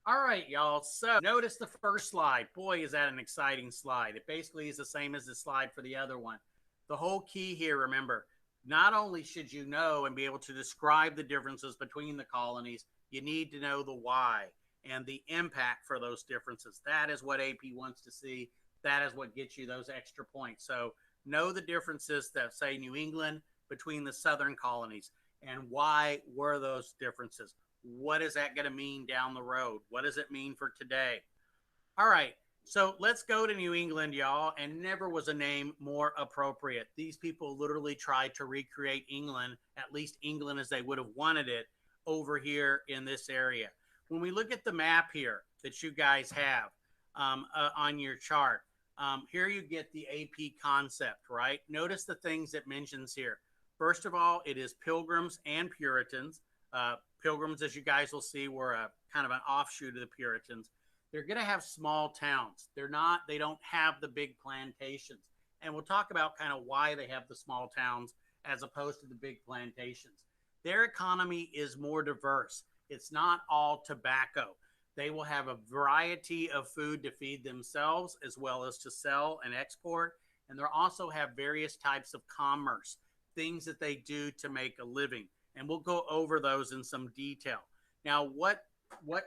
All right, y'all. So notice the first slide. Boy, is that an exciting slide. It basically is the same as the slide for the other one. The whole key here, remember, not only should you know and be able to describe the differences between the colonies, you need to know the why and the impact for those differences. That is what AP wants to see. That is what gets you those extra points. So know the differences that say New England between the southern colonies and why were those differences. What is that going to mean down the road? What does it mean for today? All right. So let's go to New England, y'all. And never was a name more appropriate. These people literally tried to recreate England, at least England as they would have wanted it, over here in this area. When we look at the map here that you guys have on your chart, here you get the AP concept, right? Notice the things it mentions here. First of all, it is Pilgrims and Puritans. Pilgrims, as you guys will see, were a kind of an offshoot of the Puritans. They're going to have small towns. They don't have the big plantations. And we'll talk about kind of why they have the small towns as opposed to the big plantations. Their economy is more diverse. It's not all tobacco. They will have a variety of food to feed themselves as well as to sell and export. And they'll also have various types of commerce, things that they do to make a living. And we'll go over those in some detail. Now, what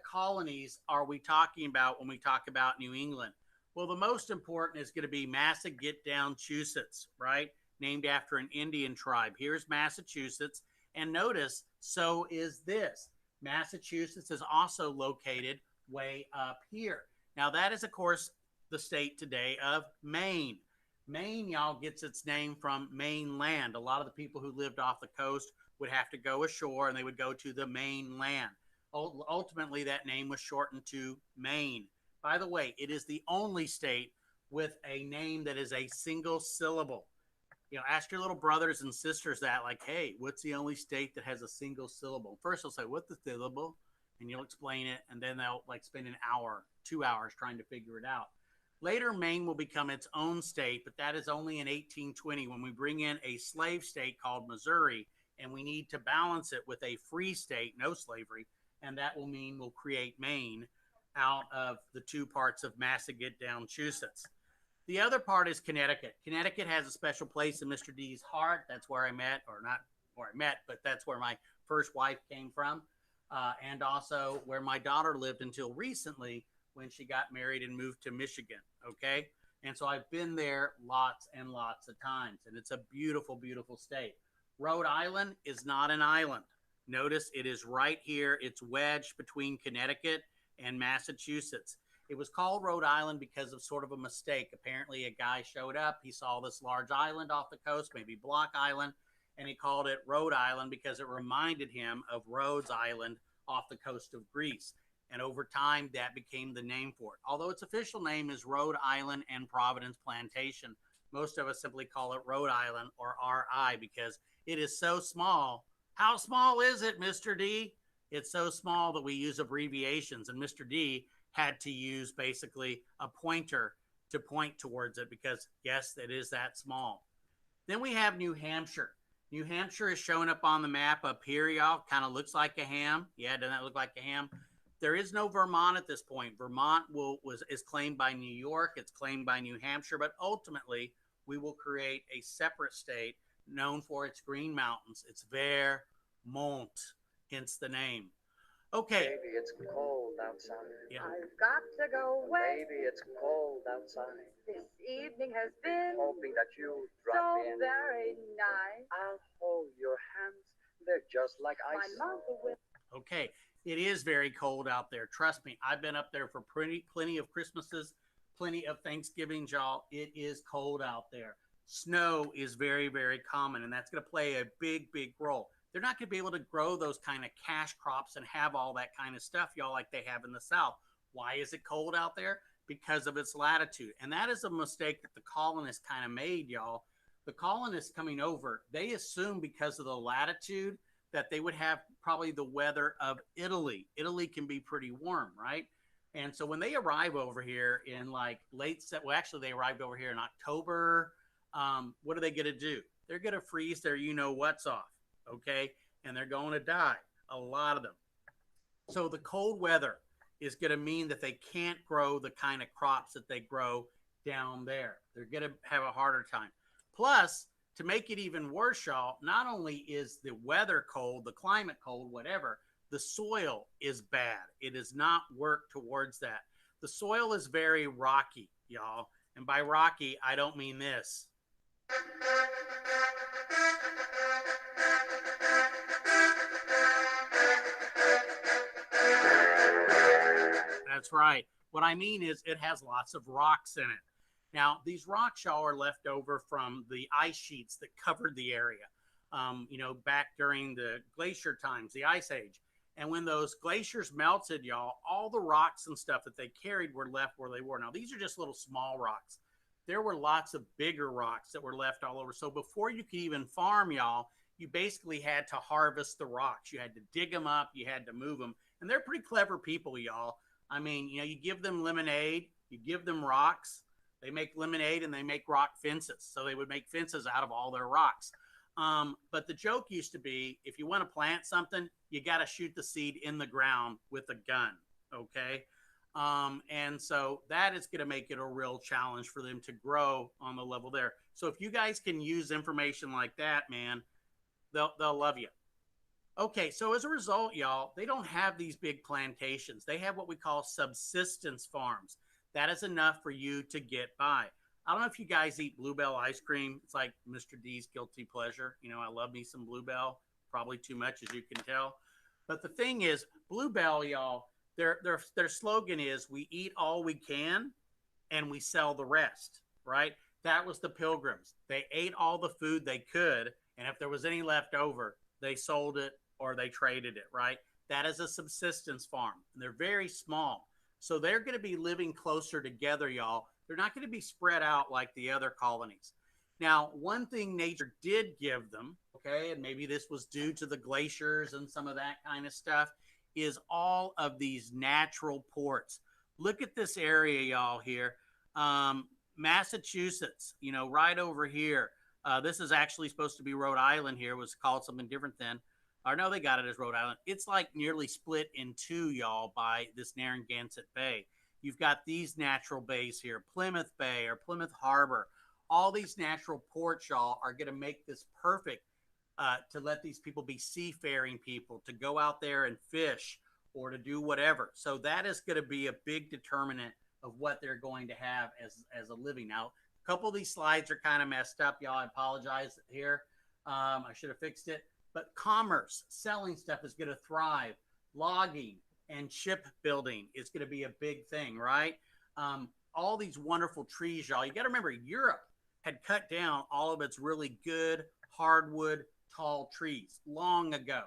colonies are we talking about when we talk about New England? Well, the most important is going to be Massachusetts, right? Named after an Indian tribe. Here's Massachusetts. And notice, so is this. Massachusetts is also located way up here. Now, that is, of course, the state today of Maine. Maine, y'all, gets its name from mainland. A lot of the people who lived off the coast would have to go ashore and they would go to the mainland. Ultimately, that name was shortened to Maine. By the way, it is the only state with a name that is a single syllable. Ask your little brothers and sisters that, like, hey, what's the only state that has a single syllable? First, they'll say, what's the syllable? And you'll explain it, and then they'll like spend an hour, 2 hours trying to figure it out. Later, Maine will become its own state, but that is only in 1820 when we bring in a slave state called Missouri, and we need to balance it with a free state, no slavery, and that will mean we'll create Maine out of the two parts of Massachusetts. The other part is Connecticut. Connecticut has a special place in Mr. D's heart. That's where I met, or not where I met, but that's where my first wife came from, and also where my daughter lived until recently when she got married and moved to Michigan. Okay. And so I've been there lots and lots of times, and it's a beautiful, beautiful state. Rhode Island is not an island. Notice it is right here. It's wedged between Connecticut and Massachusetts. It was called Rhode Island because of sort of a mistake. Apparently, a guy showed up. He saw this large island off the coast, maybe Block Island, and he called it Rhode Island because it reminded him of Rhodes Island off the coast of Greece. And over time, that became the name for it. Although its official name is Rhode Island and Providence Plantation, most of us simply call it Rhode Island or RI because it is so small. How small is it, Mr. D? It's so small that we use abbreviations, and Mr. D had to use basically a pointer to point towards it because, yes, it is that small. Then we have New Hampshire. New Hampshire is showing up on the map up here, y'all. Kind of looks like a ham. Yeah, doesn't that look like a ham? There is no Vermont at this point. Vermont is claimed by New York. It's claimed by New Hampshire. But ultimately, we will create a separate state known for its green mountains. It's Vermont, hence the name. Okay. Baby, it's cold outside. Yeah. I've got to go away. Baby, it's cold outside. This evening has been Hoping that you so drop in. very nice. I'll hold your hands. They're just like My ice. mother will. Okay. It is very cold out there. Trust me. I've been up there for plenty of Christmases, plenty of Thanksgivings, y'all. It is cold out there. Snow is very, very common, and that's going to play a big, big role. They're not going to be able to grow those kind of cash crops and have all that kind of stuff, y'all, like they have in the South. Why is it cold out there? Because of its latitude. And that is a mistake that the colonists kind of made, y'all. The colonists coming over, they assumed because of the latitude that they would have probably the weather of Italy. Italy can be pretty warm, right? And so when they arrive over here in like actually they arrived over here in October. What are they going to do? They're going to freeze their you-know-what's off, okay? And they're going to die, a lot of them. So the cold weather is going to mean that they can't grow the kind of crops that they grow down there. They're going to have a harder time. Plus, to make it even worse, y'all, not only is the weather cold, the climate cold, whatever, the soil is bad. It does not work towards that. The soil is very rocky, y'all. And by rocky, I don't mean this. That's right. What I mean is it has lots of rocks in it. Now, these rocks, y'all, are left over from the ice sheets that covered the area, back during the glacier times, the ice age. And when those glaciers melted, y'all, all the rocks and stuff that they carried were left where they were. Now, these are just little small rocks. There were lots of bigger rocks that were left all over. So before you could even farm, y'all, you basically had to harvest the rocks. You had to dig them up. You had to move them. And they're pretty clever people, y'all. I mean, you give them lemonade, you give them rocks. They make lemonade and they make rock fences. So they would make fences out of all their rocks. But the joke used to be, if you want to plant something, you got to shoot the seed in the ground with a gun. Okay. And so that is going to make it a real challenge for them to grow on the level there. So if you guys can use information like that, man, they'll love you. Okay, so as a result, y'all, they don't have these big plantations. They have what we call subsistence farms. That is enough for you to get by. I don't know if you guys eat Bluebell ice cream. It's like Mr. D's guilty pleasure. I love me some Bluebell, probably too much, as you can tell. But the thing is, Bluebell, y'all, their slogan is, we eat all we can and we sell the rest, right? That was the Pilgrims. They ate all the food they could, and if there was any left over, they sold it or they traded it, right? That is a subsistence farm, and they're very small. So they're going to be living closer together, y'all. They're not going to be spread out like the other colonies. Now, one thing nature did give them, okay, and maybe this was due to the glaciers and some of that kind of stuff, is all of these natural ports. Look at this area, y'all, here. Massachusetts, right over here. This is actually supposed to be Rhode Island here. It was called something different then. Or no, they got it as Rhode Island. It's like nearly split in two, y'all, by this Narragansett Bay. You've got these natural bays here, Plymouth Bay or Plymouth Harbor. All these natural ports, y'all, are going to make this perfect to let these people be seafaring people, to go out there and fish or to do whatever. So that is going to be a big determinant of what they're going to have as a living. Now, a couple of these slides are kind of messed up, y'all. I apologize here. I should have fixed it. But commerce, selling stuff is going to thrive. Logging and shipbuilding is going to be a big thing, right? All these wonderful trees, y'all. You got to remember, Europe had cut down all of its really good hardwood tall trees long ago.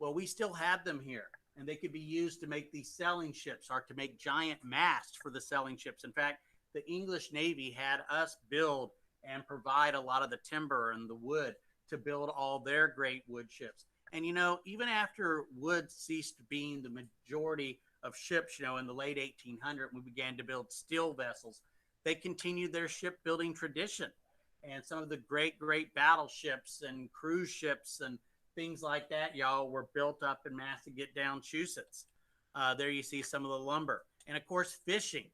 Well, we still have them here, and they could be used to make these sailing ships or to make giant masts for the sailing ships. In fact, the English Navy had us build and provide a lot of the timber and the wood to build all their great wood ships. And, even after wood ceased being the majority of ships, in the late 1800s, we began to build steel vessels, they continued their shipbuilding tradition. And some of the great, great battleships and cruise ships and things like that, y'all, were built up in Massachusetts. There you see some of the lumber. And, of course, fishing.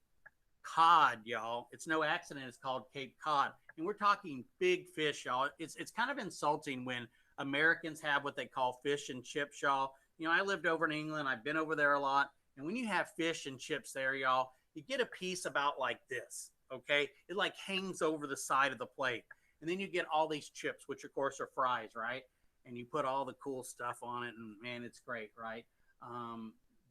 Cod, y'all. It's no accident it's called Cape Cod. And we're talking big fish, y'all. It's kind of insulting when Americans have what they call fish and chips, y'all. I lived over in England. I've been over there a lot. And when you have fish and chips there, y'all, you get a piece about like this, okay? It like hangs over the side of the plate. And then you get all these chips, which of course are fries, right? And you put all the cool stuff on it, and man, it's great, right?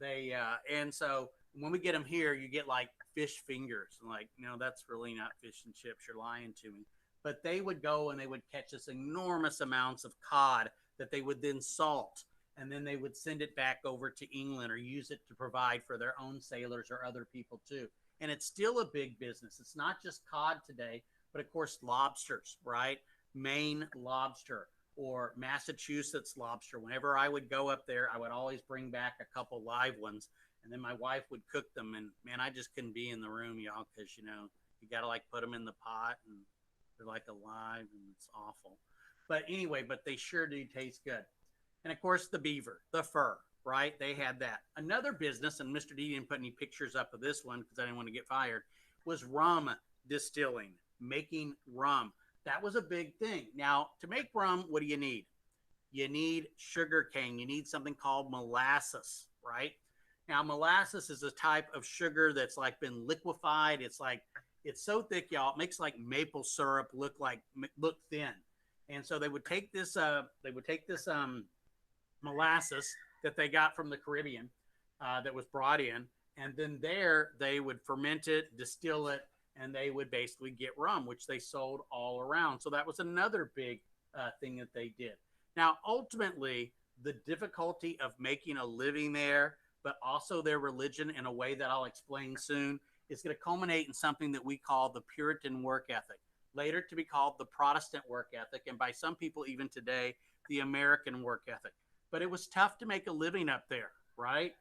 And so when we get them here, you get like fish fingers. Like, that's really not fish and chips. You're lying to me. But they would go and they would catch this enormous amounts of cod that they would then salt. And then they would send it back over to England or use it to provide for their own sailors or other people too. And it's still a big business. It's not just cod today, but of course, lobsters, right? Maine lobster or Massachusetts lobster. Whenever I would go up there, I would always bring back a couple live ones. And then my wife would cook them. And man, I just couldn't be in the room, y'all, because, you got to like put them in the pot and they're like alive and it's awful. But anyway, but they sure do taste good. And of course, the beaver, the fur, right? They had that. Another business, and Mr. D didn't put any pictures up of this one because I didn't want to get fired, was rum distilling, making rum. That was a big thing. Now, to make rum, what do you need? You need sugar cane. You need something called molasses, right? Now, molasses is a type of sugar that's like been liquefied. It's so thick, y'all. It makes like maple syrup look thin. And so they would take this molasses that they got from the Caribbean that was brought in, and then there they would ferment it, distill it, and they would basically get rum, which they sold all around. So that was another big thing that they did. Now, ultimately, the difficulty of making a living there, but also their religion in a way that I'll explain soon, is going to culminate in something that we call the Puritan work ethic, later to be called the Protestant work ethic, and by some people even today, the American work ethic. But it was tough to make a living up there, right?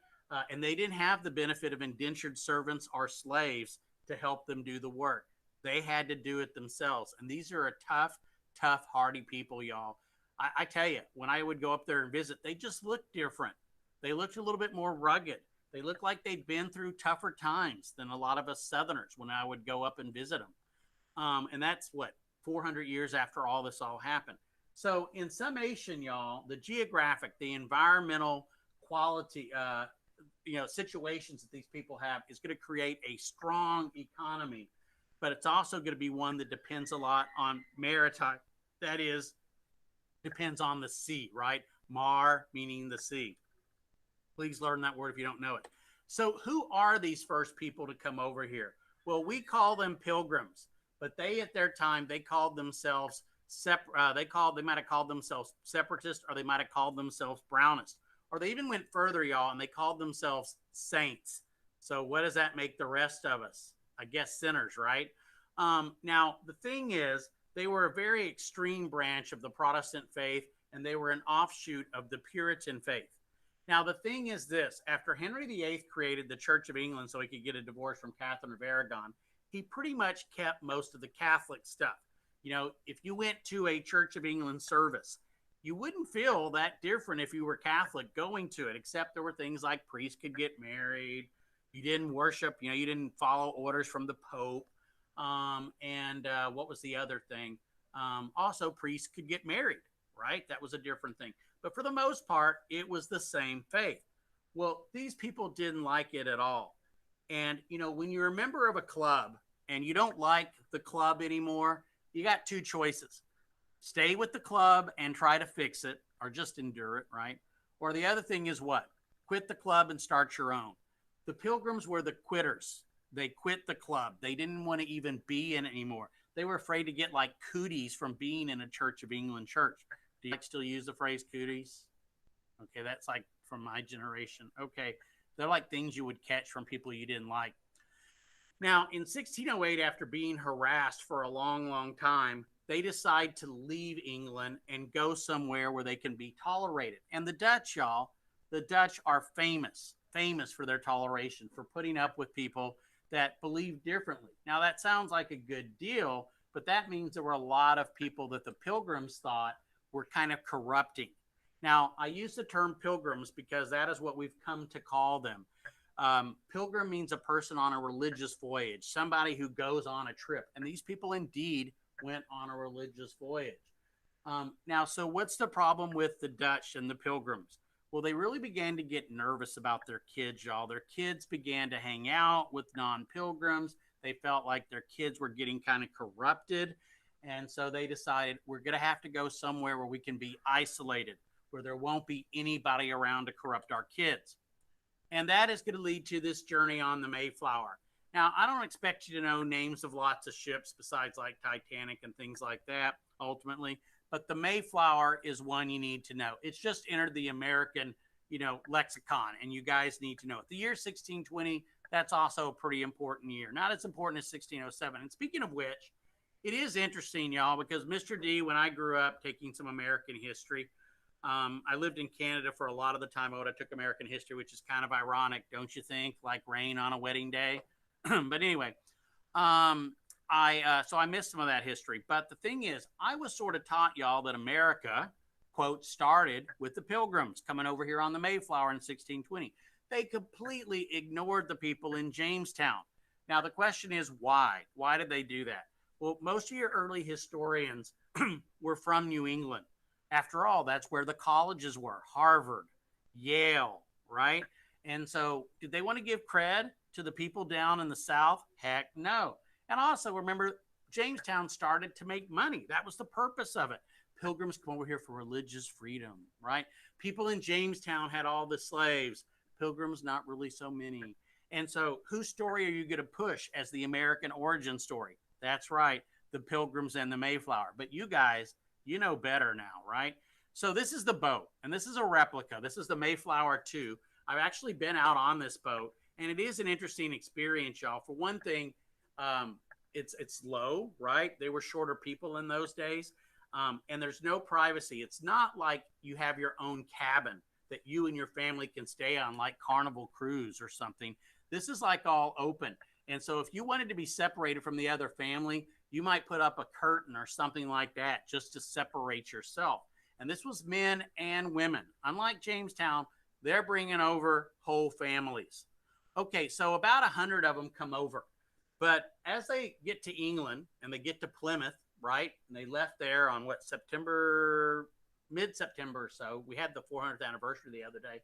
And they didn't have the benefit of indentured servants or slaves to help them do the work. They had to do it themselves. And these are a tough, hardy people, y'all. I tell you, when I would go up there and visit, they just looked different. They looked a little bit more rugged. They looked like they'd been through tougher times than a lot of us Southerners when I would go up and visit them. And that's 400 years after all this all happened. So in summation, y'all, the geographic, the environmental quality, situations that these people have is going to create a strong economy, but it's also going to be one that depends a lot on maritime. That is, depends on the sea, right? Mar meaning the sea. Please learn that word if you don't know it. So who are these first people to come over here? Well, we call them pilgrims, but they at their time, they called themselves they might have called themselves separatists, or they might have called themselves Brownists, or they even went further, y'all, and they called themselves saints. So what does that make the rest of us? I guess sinners, right? Now, the thing is, they were a very extreme branch of the Protestant faith, and they were an offshoot of the Puritan faith. Now, the thing is this: after Henry VIII created the Church of England so he could get a divorce from Catherine of Aragon, he pretty much kept most of the Catholic stuff. You know, if you went to a Church of England service, you wouldn't feel that different if you were Catholic going to it, except there were things like priests could get married. You didn't worship, you didn't follow orders from the Pope. What was the other thing? Also, priests could get married, right? That was a different thing. But for the most part, it was the same faith. Well, these people didn't like it at all. And, when you're a member of a club and you don't like the club anymore, you got two choices. Stay with the club and try to fix it, or just endure it, right? Or the other thing is what? Quit the club and start your own. The Pilgrims were the quitters. They quit the club. They didn't want to even be in it anymore. They were afraid to get like cooties from being in a Church of England church. Do you still use the phrase cooties? Okay, that's like from my generation. Okay, they're like things you would catch from people you didn't like. Now, in 1608, after being harassed for a long, long time, they decide to leave England and go somewhere where they can be tolerated. And the Dutch, y'all, the Dutch are famous for their toleration, for putting up with people that believe differently. Now, that sounds like a good deal, but that means there were a lot of people that the Pilgrims thought were kind of corrupting. Now, I use the term pilgrims because that is what we've come to call them. Pilgrim means a person on a religious voyage, somebody who goes on a trip. And these people indeed went on a religious voyage. Now, so what's the problem with the Dutch and the Pilgrims? Well, they really began to get nervous about their kids, y'all. Their kids began to hang out with non-pilgrims. They felt like their kids were getting kind of corrupted. And so they decided we're going to have to go somewhere where we can be isolated, where there won't be anybody around to corrupt our kids. And that is going to lead to this journey on the Mayflower. Now, I don't expect you to know names of lots of ships besides like Titanic and things like that, ultimately. But the Mayflower is one you need to know. It's just entered the American, lexicon, and you guys need to know it. The year 1620, that's also a pretty important year. Not as important as 1607. And speaking of which, it is interesting, y'all, because Mr. D, when I grew up taking some American history, I lived in Canada for a lot of the time. I took American history, which is kind of ironic, don't you think? Like rain on a wedding day. But anyway, so I missed some of that history. But the thing is, I was sort of taught, y'all, that America, quote, started with the Pilgrims coming over here on the Mayflower in 1620. They completely ignored the people in Jamestown. Now, the question is why? Why did they do that? Well, most of your early historians were from New England. After all, that's where the colleges were, Harvard, Yale, right? And so, did they want to give cred to the people down in the South? Heck no. And also, remember, Jamestown started to make money. That was the purpose of it. Pilgrims come over here for religious freedom, right? People in Jamestown had all the slaves. Pilgrims, not really so many. And so, whose story are you going to push as the American origin story? That's right, the Pilgrims and the Mayflower. But you guys, you know better now, right? So this is the boat, and this is a replica. This is the Mayflower 2. I've actually been out on this boat, and it is an interesting experience, y'all. For one thing, it's low, right? They were shorter people in those days, and there's no privacy. It's not like you have your own cabin that you and your family can stay on, like Carnival Cruise or something. This is like all open. And so if you wanted to be separated from the other family, you might put up a curtain or something like that just to separate yourself. And this was men and women. Unlike Jamestown, they're bringing over whole families. Okay, so about 100 of them come over. But as they get to England and they get to Plymouth, right? And they left there on what, mid-September or so. We had the 400th anniversary the other day.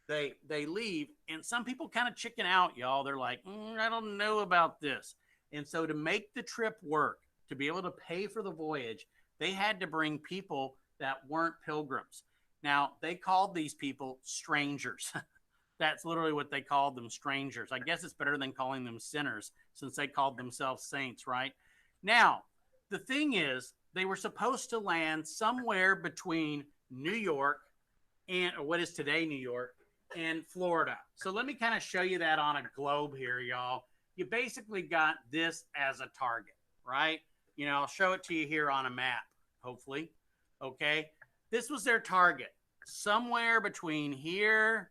They leave, and some people kind of chicken out, y'all. They're like, I don't know about this. And so to make the trip work, to be able to pay for the voyage, they had to bring people that weren't pilgrims. Now, they called these people strangers. That's literally what they called them, strangers. I guess it's better than calling them sinners since they called themselves saints, right? Now, the thing is, they were supposed to land somewhere between New York and or what is today New York and Florida. So let me kind of show you that on a globe here, y'all. You basically got this as a target, right? You know, I'll show it to you here on a map, hopefully. Okay. This was their target, somewhere between here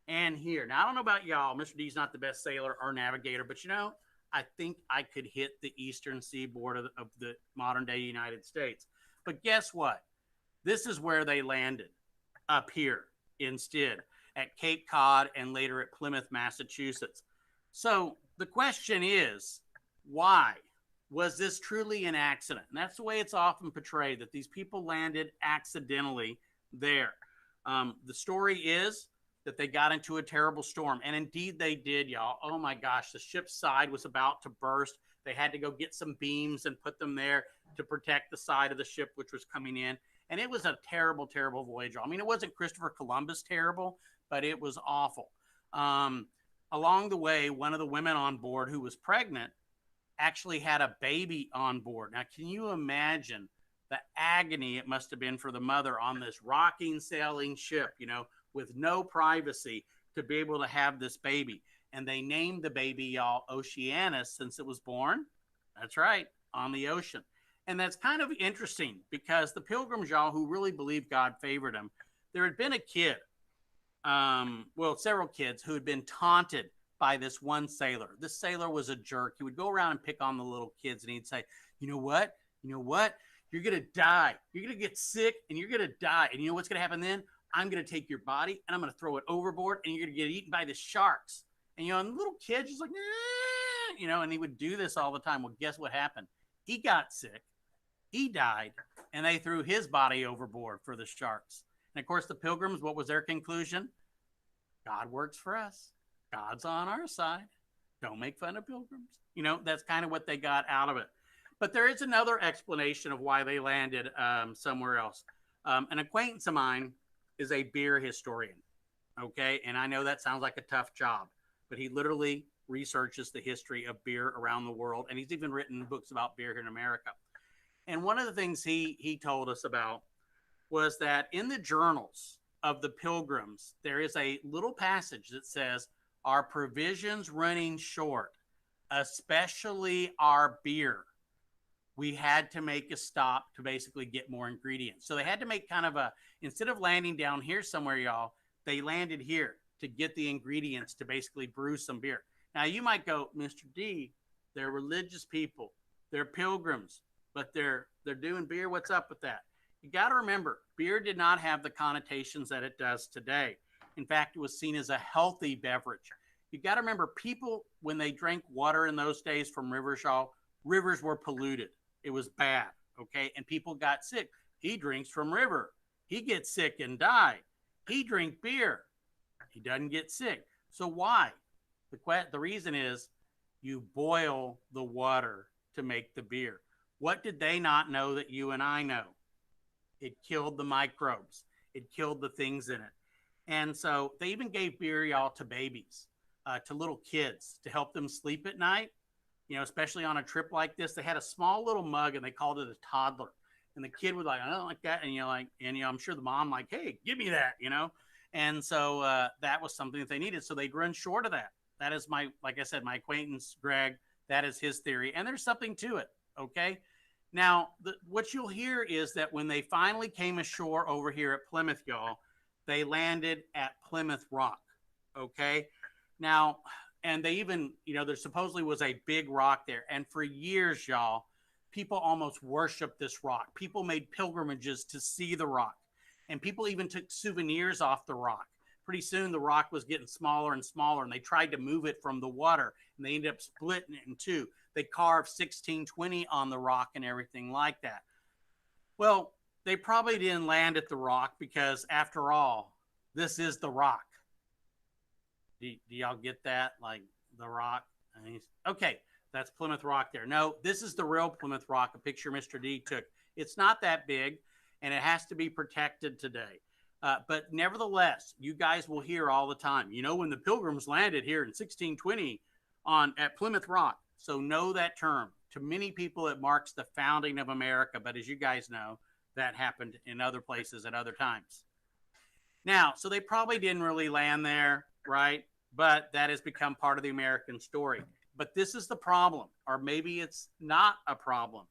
and here. Now, I don't know about y'all. Mr. D's not the best sailor or navigator, but you know, I think I could hit the eastern seaboard of the modern day United States. But guess what? This is where they landed, up here instead, at Cape Cod and later at Plymouth, Massachusetts. So the question is, why? Was this truly an accident? And that's the way it's often portrayed, that these people landed accidentally there. The story is that they got into a terrible storm. And indeed they did, y'all. Oh my gosh, the ship's side was about to burst. They had to go get some beams and put them there to protect the side of the ship, which was coming in. And it was a terrible, terrible voyage. I mean, it wasn't Christopher Columbus terrible, but it was awful. Along the way, one of the women on board who was pregnant actually had a baby on board. Now, can you imagine the agony it must have been for the mother on this rocking, sailing ship, you know, with no privacy to be able to have this baby? And they named the baby, y'all, Oceanus, since it was born. That's right, on the ocean. And that's kind of interesting because the Pilgrims, y'all, who really believed God favored them, there had been a kid, several kids who had been taunted by this one sailor. This sailor was a jerk. He would go around and pick on the little kids, and he'd say, you know what? You're going to die. You're going to get sick, and you're going to die. And you know what's going to happen then? I'm going to take your body, and I'm going to throw it overboard, and you're going to get eaten by the sharks. And, you know, and the little kid just like, you know, and he would do this all the time. Well, guess what happened? He got sick. He died, and they threw his body overboard for the sharks. And, of course, the Pilgrims, what was their conclusion? God works for us. God's on our side. Don't make fun of pilgrims. You know, that's kind of what they got out of it. But there is another explanation of why they landed somewhere else. An acquaintance of mine is a beer historian, okay? And I know that sounds like a tough job, but he literally researches the history of beer around the world, and he's even written books about beer here in America. And one of the things he told us about was that in the journals of the Pilgrims, there is a little passage that says, our provisions running short, especially our beer. We had to make a stop to basically get more ingredients. So they had to make kind of a, instead of landing down here somewhere, y'all, they landed here to get the ingredients to basically brew some beer. Now you might go, Mr. D, they're religious people. They're pilgrims, but they're doing beer. What's up with that? You got to remember, beer did not have the connotations that it does today. In fact, it was seen as a healthy beverage. You got to remember, people, when they drank water in those days from rivers, y'all, rivers were polluted. It was bad, okay? And people got sick. He drinks from river. He gets sick and die. He drink beer. He doesn't get sick. So why? The reason is you boil the water to make the beer. What did they not know that you and I know? It killed the microbes. It killed the things in it. And so they even gave beer, y'all, to babies, to little kids to help them sleep at night. You know, especially on a trip like this, they had a small little mug and they called it a toddler. And the kid was like, I don't like that. And I'm sure the mom like, hey, give me that, And so that was something that they needed. So they'd run short of that. That is like I said, my acquaintance, Greg, that is his theory. And there's something to it. Okay. Now, what you'll hear is that when they finally came ashore over here at Plymouth, y'all, they landed at Plymouth Rock. Okay. Now, and they even, there supposedly was a big rock there. And for years, y'all, people almost worshiped this rock. People made pilgrimages to see the rock. And people even took souvenirs off the rock. Pretty soon, the rock was getting smaller and smaller, and they tried to move it from the water, and they ended up splitting it in two. They carved 1620 on the rock and everything like that. Well, they probably didn't land at the rock because, after all, this is the rock. Do y'all get that? Like the rock? Okay, that's Plymouth Rock there. No, this is the real Plymouth Rock, a picture Mr. D took. It's not that big, and it has to be protected today. But nevertheless, you guys will hear all the time, when the Pilgrims landed here in 1620 at Plymouth Rock. So know that term. To many people, it marks the founding of America. But as you guys know, that happened in other places at other times. Now, so they probably didn't really land there, right? But that has become part of the American story. But this is the problem, or maybe it's not a problem.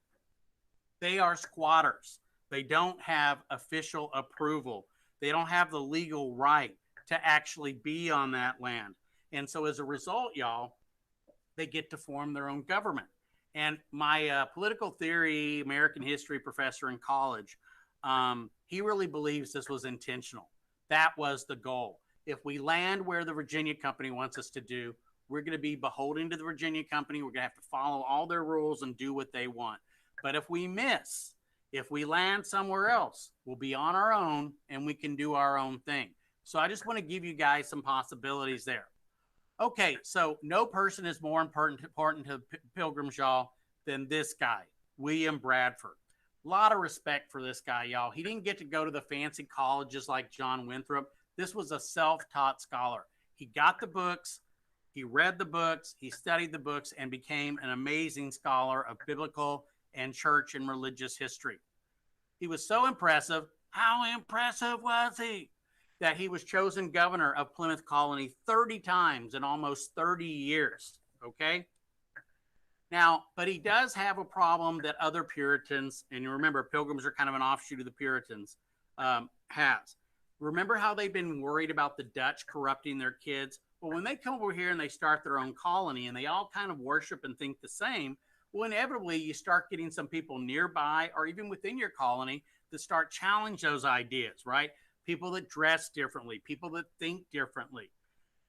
They are squatters. They don't have official approval. They don't have the legal right to actually be on that land. And so as a result, y'all, they get to form their own government. And my political theory, American history professor in college, he really believes this was intentional. That was the goal. If we land where the Virginia Company wants us to do, we're going to be beholden to the Virginia Company. We're going to have to follow all their rules and do what they want. But if we miss, if we land somewhere else, we'll be on our own and we can do our own thing. So I just want to give you guys some possibilities there. Okay, so no person is more important to Pilgrims, y'all, than this guy, William Bradford. A lot of respect for this guy, y'all. He didn't get to go to the fancy colleges like John Winthrop. This was a self-taught scholar. He got the books, he read the books, he studied the books, and became an amazing scholar of biblical and church and religious history. He was so impressive. How impressive was he? That he was chosen governor of Plymouth Colony 30 times in almost 30 years. Okay? Now, but he does have a problem that other Puritans, and you remember, Pilgrims are kind of an offshoot of the Puritans, has. Remember how they've been worried about the Dutch corrupting their kids? Well, when they come over here and they start their own colony and they all kind of worship and think the same, well, inevitably you start getting some people nearby or even within your colony that start challenge those ideas, right? People that dress differently, people that think differently.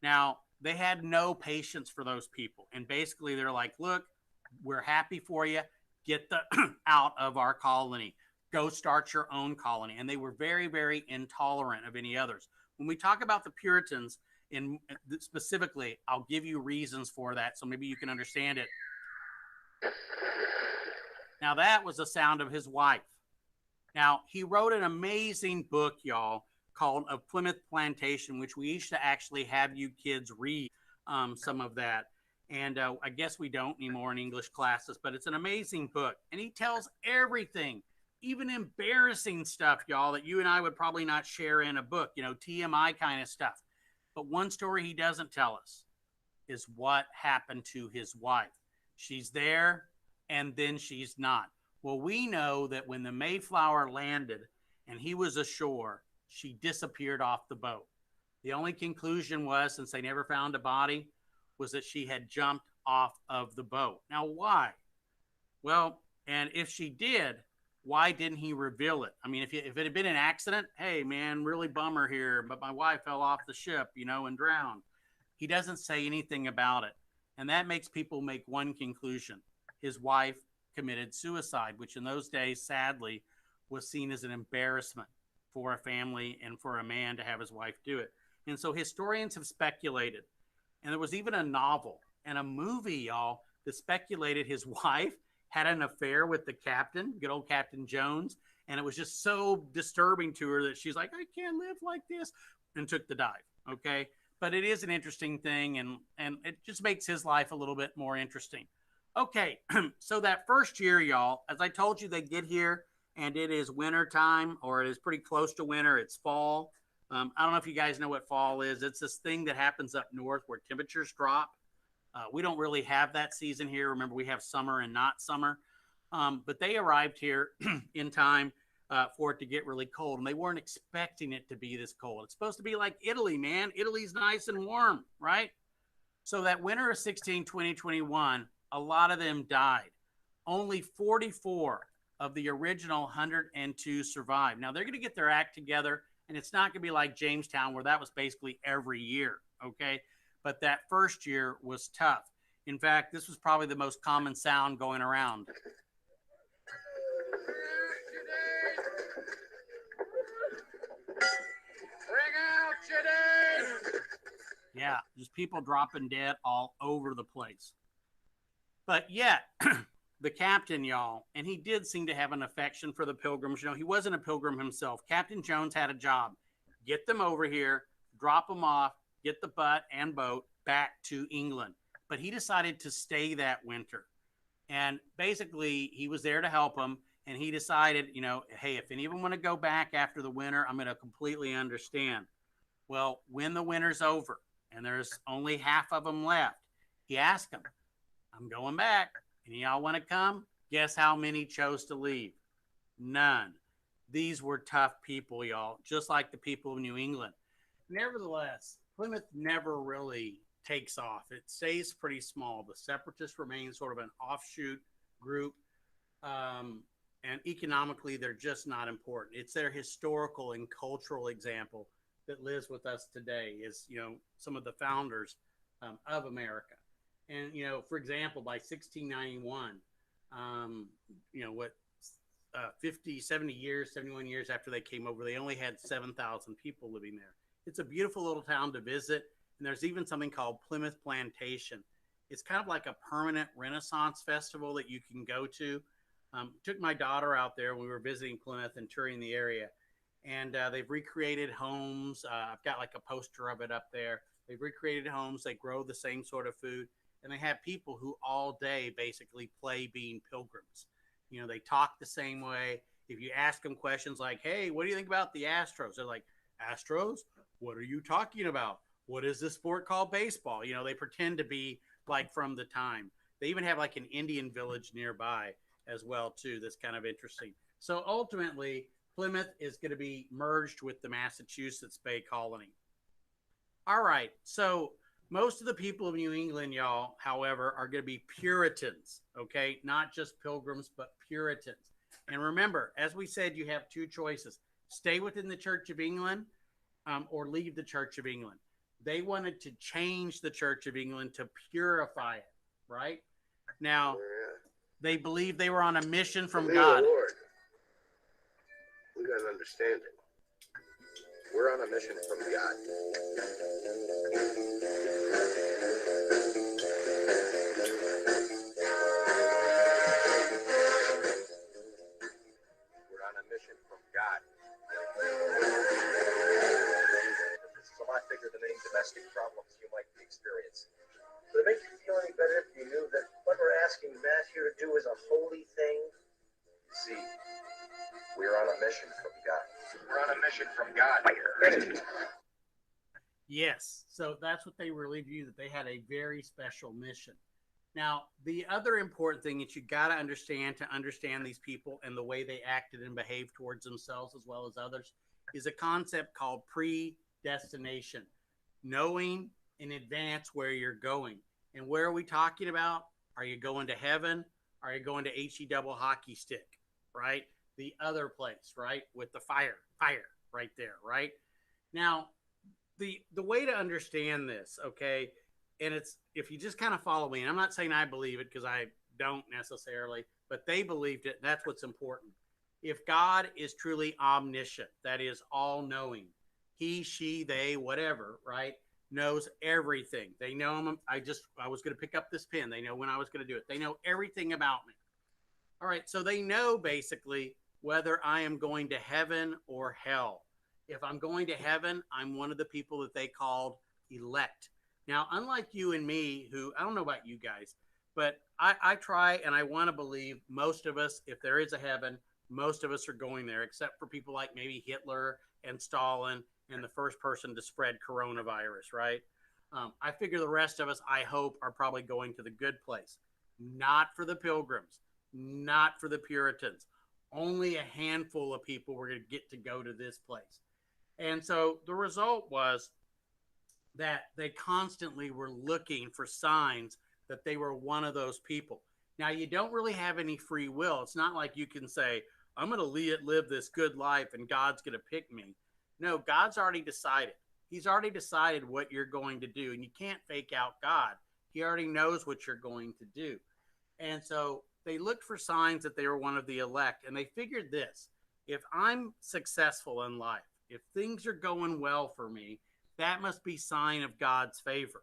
Now, they had no patience for those people. And basically they're like, look, we're happy for you. Get the out of our colony. Go start your own colony. And they were very, very intolerant of any others. When we talk about the Puritans, specifically, I'll give you reasons for that, so maybe you can understand it. Now, that was the sound of his wife. Now, he wrote an amazing book, y'all, called Of Plymouth Plantation, which we used to actually have you kids read some of that. And I guess we don't anymore in English classes, but it's an amazing book. And he tells everything, even embarrassing stuff, y'all, that you and I would probably not share in a book, TMI kind of stuff. But one story he doesn't tell us is what happened to his wife. She's there, and then she's not. Well, we know that when the Mayflower landed and he was ashore, she disappeared off the boat. The only conclusion was, since they never found a body, was that she had jumped off of the boat. Now, why? Well, and if she did, why didn't he reveal it? I mean, if it had been an accident, hey man, really bummer here, but my wife fell off the ship, and drowned. He doesn't say anything about it. And that makes people make one conclusion. His wife committed suicide, which in those days, sadly, was seen as an embarrassment for a family and for a man to have his wife do it. And so historians have speculated. And there was even a novel and a movie, y'all, that speculated his wife had an affair with the captain, good old Captain Jones. And it was just so disturbing to her that she's like, I can't live like this, and took the dive. Okay. But it is an interesting thing, and it just makes his life a little bit more interesting. Okay. So that first year, y'all, as I told you, they get here and it is winter time, or it is pretty close to winter. It's fall. I don't know if you guys know what fall is. It's this thing that happens up north where temperatures drop. We don't really have that season here. Remember, we have summer and not summer. But they arrived here in time for it to get really cold, and they weren't expecting it to be this cold. It's supposed to be like Italy, man. Italy's nice and warm, right? So that winter of 2021, a lot of them died. Only 44 of the original 102 survived. Now, they're going to get their act together, and it's not going to be like Jamestown, where that was basically every year, okay? But that first year was tough. In fact, this was probably the most common sound going around. Bring out today. Yeah, just people dropping dead all over the place. But yet, the captain, y'all, and he did seem to have an affection for the Pilgrims. He wasn't a Pilgrim himself. Captain Jones had a job. Get them over here, drop them off, get the butt and boat back to England. But he decided to stay that winter. And basically, he was there to help them. And he decided, hey, if any of them want to go back after the winter, I'm going to completely understand. Well, when the winter's over and there's only half of them left, he asked them, I'm going back. Any of y'all want to come? Guess how many chose to leave? None. These were tough people, y'all, just like the people of New England. Nevertheless, Plymouth never really takes off. It stays pretty small. The Separatists remain sort of an offshoot group. And economically, they're just not important. It's their historical and cultural example that lives with us today is, some of the founders of America. And, for example, by 1691, 50, 70 years, 71 years after they came over, they only had 7,000 people living there. It's a beautiful little town to visit. And there's even something called Plymouth Plantation. It's kind of like a permanent Renaissance festival that you can go to. Took my daughter out there when we were visiting Plymouth and touring the area. And they've recreated homes. I've got like a poster of it up there. They've recreated homes. They grow the same sort of food. And they have people who all day basically play being pilgrims. They talk the same way. If you ask them questions like, hey, what do you think about the Astros? They're like, Astros? What are you talking about? What is this sport called baseball? They pretend to be like from the time. They even have like an Indian village nearby as well, too. That's kind of interesting. So ultimately, Plymouth is going to be merged with the Massachusetts Bay Colony. All right. So most of the people of New England, y'all, however, are going to be Puritans, okay? Not just pilgrims, but Puritans. And remember, as we said, you have two choices. Stay within the Church of England or leave the Church of England. They wanted to change the Church of England to purify it, right? Now, they believed they were on a mission from God. Lord, we got to understand it. We're on a mission from God. We're on a mission from God. This is a lot bigger than any domestic problems you might be experiencing. Would it make you feel any better if you knew that what we're asking Matthew to do is a holy thing? See, we're on a mission from God. We're on a mission from God. Yes. So that's what they really viewed, that they had a very special mission. Now, the other important thing that you got to understand these people and the way they acted and behaved towards themselves as well as others is a concept called predestination, knowing in advance where you're going. And where are we talking about? Are you going to heaven? Are you going to HE double hockey stick, right? the other place, right? With the fire right there, right? Now, the way to understand this, okay, and it's if you just kind of follow me, and I'm not saying I believe it because I don't necessarily, but they believed it. That's what's important. If God is truly omniscient, that is all knowing, he, she, they, whatever, right, knows everything. They know him. I was going to pick up this pen. They know when I was going to do it. They know everything about me. All right. So they know basically whether I am going to heaven or hell. If I'm going to heaven, I'm one of the people that they called elect. Now, unlike you and me, who I don't know about you guys, but I try and I want to believe most of us, if there is a heaven, most of us are going there, except for people like maybe Hitler and Stalin and the first person to spread coronavirus, right? I figure the rest of us, I hope, are probably going to the good place. Not for the pilgrims, not for the Puritans. Only a handful of people were going to get to go to this place. And so the result was that they constantly were looking for signs that they were one of those people. Now, you don't really have any free will. It's not like you can say, I'm going to live this good life and God's going to pick me. No, God's already decided. He's already decided what you're going to do, and you can't fake out God. He already knows what you're going to do. And so they looked for signs that they were one of the elect, and they figured this: if I'm successful in life, if things are going well for me, that must be sign of God's favor,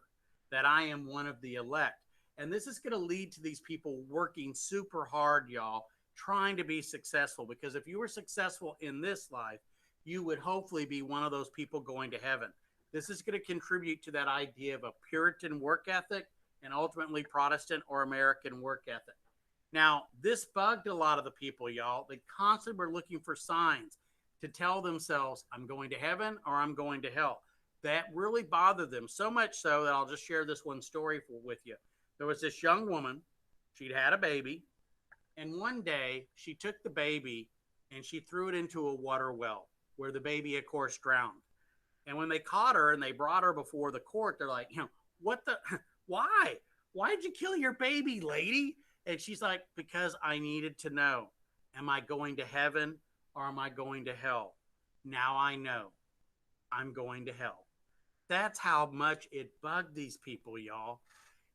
that I am one of the elect. And this is going to lead to these people working super hard, y'all, trying to be successful. Because if you were successful in this life, you would hopefully be one of those people going to heaven. This is going to contribute to that idea of a Puritan work ethic and ultimately Protestant or American work ethic. Now, this bugged a lot of the people, y'all. They constantly were looking for signs to tell themselves, I'm going to heaven or I'm going to hell. That really bothered them, so much so that I'll just share this one story with you. There was this young woman. She'd had a baby. And one day she took the baby and she threw it into a water well where the baby, of course, drowned. And when they caught her and they brought her before the court, they're like, what the, why? Why did you kill your baby, lady? And she's like, because I needed to know, am I going to heaven or am I going to hell? Now I know I'm going to hell. That's how much it bugged these people, y'all.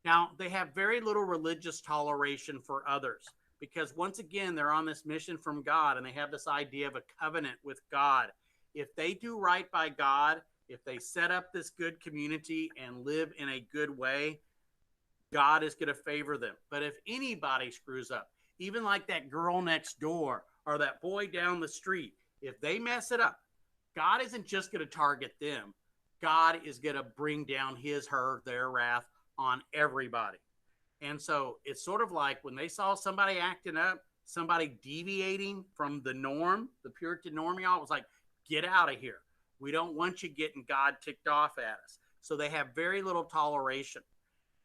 Now, they have very little religious toleration for others because, once again, they're on this mission from God and they have this idea of a covenant with God. If they do right by God, if they set up this good community and live in a good way, God is going to favor them. But if anybody screws up, even like that girl next door or that boy down the street, if they mess it up, God isn't just going to target them. God is going to bring down their wrath on everybody. And so it's sort of like when they saw somebody acting up, somebody deviating from the norm, the Puritan norm, y'all, was like, get out of here. We don't want you getting God ticked off at us. So they have very little toleration.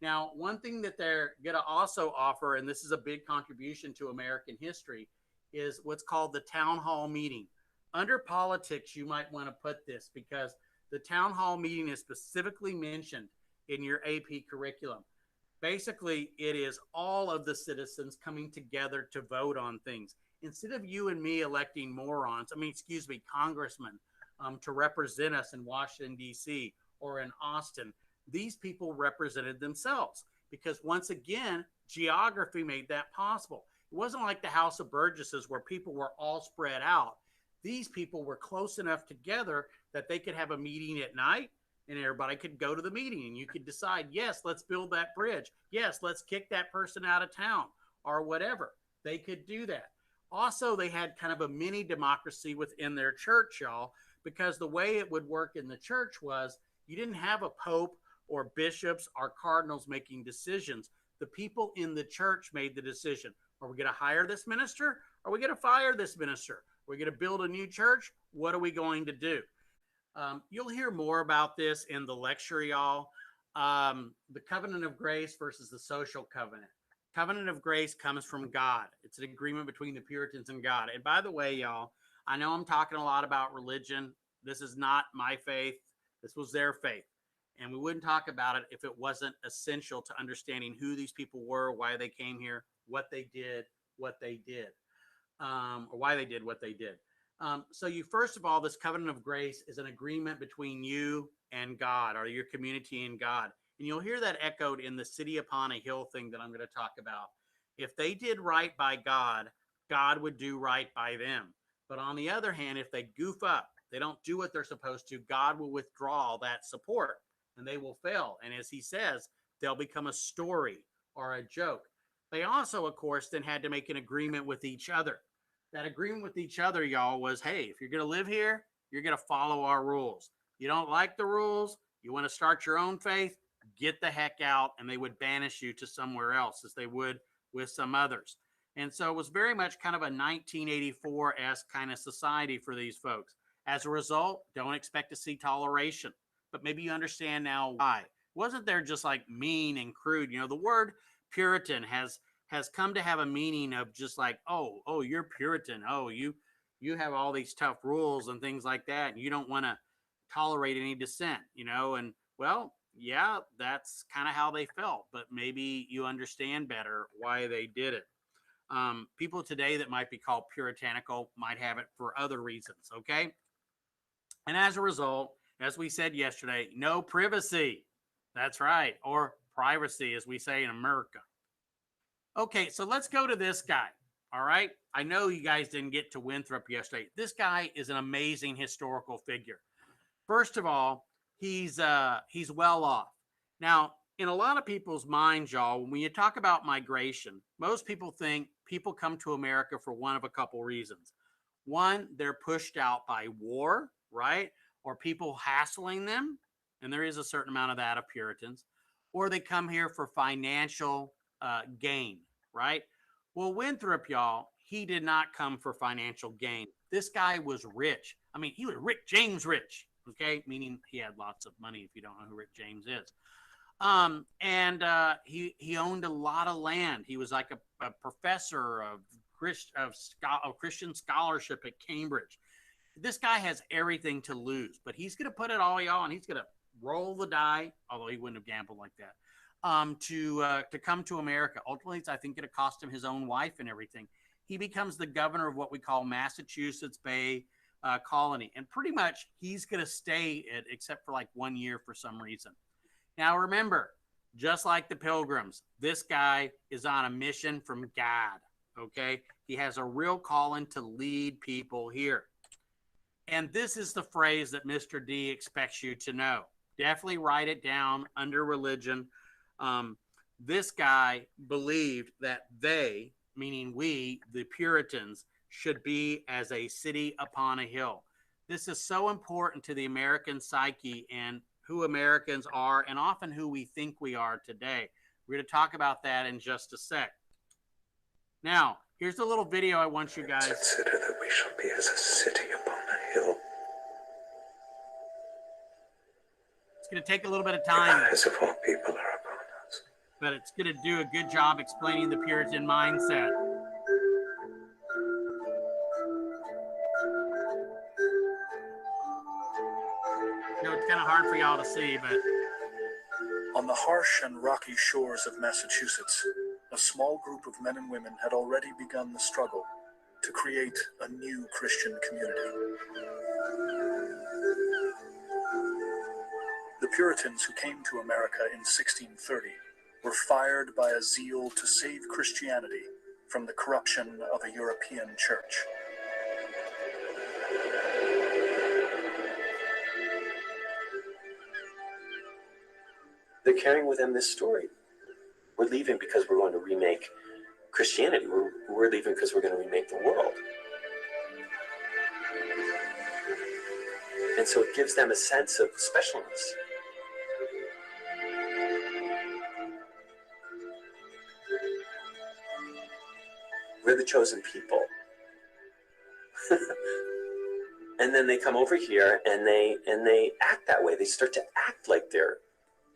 Now, one thing that they're going to also offer, and this is a big contribution to American history, is what's called the town hall meeting. Under politics, you might want to put this because the town hall meeting is specifically mentioned in your AP curriculum. Basically, it is all of the citizens coming together to vote on things. Instead of you and me electing congressmen to represent us in Washington, D.C. or in Austin, these people represented themselves because, once again, geography made that possible. It wasn't like the House of Burgesses where people were all spread out. These people were close enough together that they could have a meeting at night and everybody could go to the meeting and you could decide, yes, let's build that bridge. Yes, let's kick that person out of town or whatever. They could do that. Also, they had kind of a mini democracy within their church, y'all, because the way it would work in the church was you didn't have a pope or bishops or cardinals making decisions. The people in the church made the decision. Are we going to hire this minister? Are we going to fire this minister? Are we going to build a new church? What are we going to do? You'll hear more about this in the lecture, y'all. The covenant of grace versus the social covenant. Covenant of grace comes from God. It's an agreement between the Puritans and God. And by the way, y'all, I know I'm talking a lot about religion. This is not my faith. This was their faith. And we wouldn't talk about it if it wasn't essential to understanding who these people were, why they came here, what they did. or why they did what they did. So you first of all, this covenant of grace is an agreement between you and God, or your community and God. And you'll hear that echoed in the city upon a hill thing that I'm going to talk about. If they did right by God, God would do right by them. But on the other hand, if they goof up, they don't do what they're supposed to, God will withdraw that support and they will fail. And as he says, they'll become a story or a joke. They also, of course, then had to make an agreement with each other. That agreement with each other, y'all, was, hey, if you're going to live here, you're going to follow our rules. You don't like the rules, you want to start your own faith, get the heck out. And they would banish you to somewhere else, as they would with some others. And so it was very much kind of a 1984-esque kind of society for these folks. As a result, don't expect to see toleration. But maybe you understand now why. Wasn't there just like mean and crude? You know, the word Puritan has come to have a meaning of just like, oh, you're Puritan. Oh, you have all these tough rules and things like that. And you don't want to tolerate any dissent, you know? And well, yeah, that's kind of how they felt, but maybe you understand better why they did it. People today that might be called puritanical might have it for other reasons. Okay. And as a result, as we said yesterday, no privacy. That's right. Or privacy, as we say in America. Okay, so let's go to this guy. All right. I know you guys didn't get to Winthrop yesterday. This guy is an amazing historical figure. First of all, he's well off. Now, in a lot of people's minds, y'all, when you talk about migration, most people think people come to America for one of a couple reasons. One, they're pushed out by war, right? Or people hassling them. And there is a certain amount of that of Puritans. Or they come here for financial gain, right? Well, Winthrop, y'all, he did not come for financial gain. This guy was rich. I mean, he was Rick James rich, okay? Meaning he had lots of money, if you don't know who Rick James is. He owned a lot of land. He was like a professor of Christian scholarship at Cambridge. This guy has everything to lose, but he's going to put it all, y'all, and he's going to roll the die, although he wouldn't have gambled like that, to come to America. Ultimately, it's, I think, going to cost him his own wife and everything. He becomes the governor of what we call Massachusetts Bay Colony, and pretty much he's going to stay it, except for like 1 year for some reason. Now, remember, just like the Pilgrims, this guy is on a mission from God, okay? He has a real calling to lead people here. And this is the phrase that Mr. D expects you to know. Definitely write it down under religion. This guy believed that they, meaning we, the Puritans, should be as a city upon a hill. This is so important to the American psyche and who Americans are, and often who we think we are today. We're going to talk about that in just a sec. Now, here's a little video I want you guys. Consider that we shall be as a city upon a hill. It's going to take a little bit of time. The eyes of all people are upon us. But it's going to do a good job explaining the Puritan mindset. You know, it's kind of hard for y'all to see, but on the harsh and rocky shores of Massachusetts, a small group of men and women had already begun the struggle to create a new Christian community. The Puritans who came to America in 1630 were fired by a zeal to save Christianity from the corruption of a European church. They're carrying with them this story. We're leaving because we're going to remake Christianity. We're leaving because we're going to remake the world. And so it gives them a sense of specialness. We're the chosen people. And then they come over here and they act that way. They start to act like they're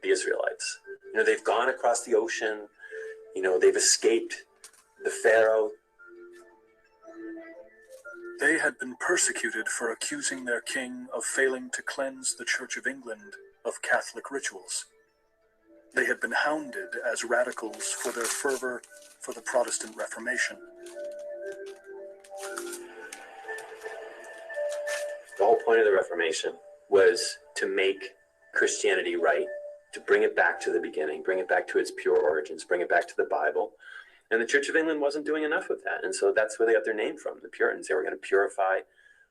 the Israelites. You know, they've gone across the ocean. You know, they've escaped the Pharaoh. They had been persecuted for accusing their king of failing to cleanse the Church of England of Catholic rituals. They had been hounded as radicals for their fervor for the Protestant Reformation. The whole point of the Reformation was to make Christianity right, to bring it back to the beginning, bring it back to its pure origins, bring it back to the Bible. And the Church of England wasn't doing enough of that. And so that's where they got their name from, the Puritans. They were going to purify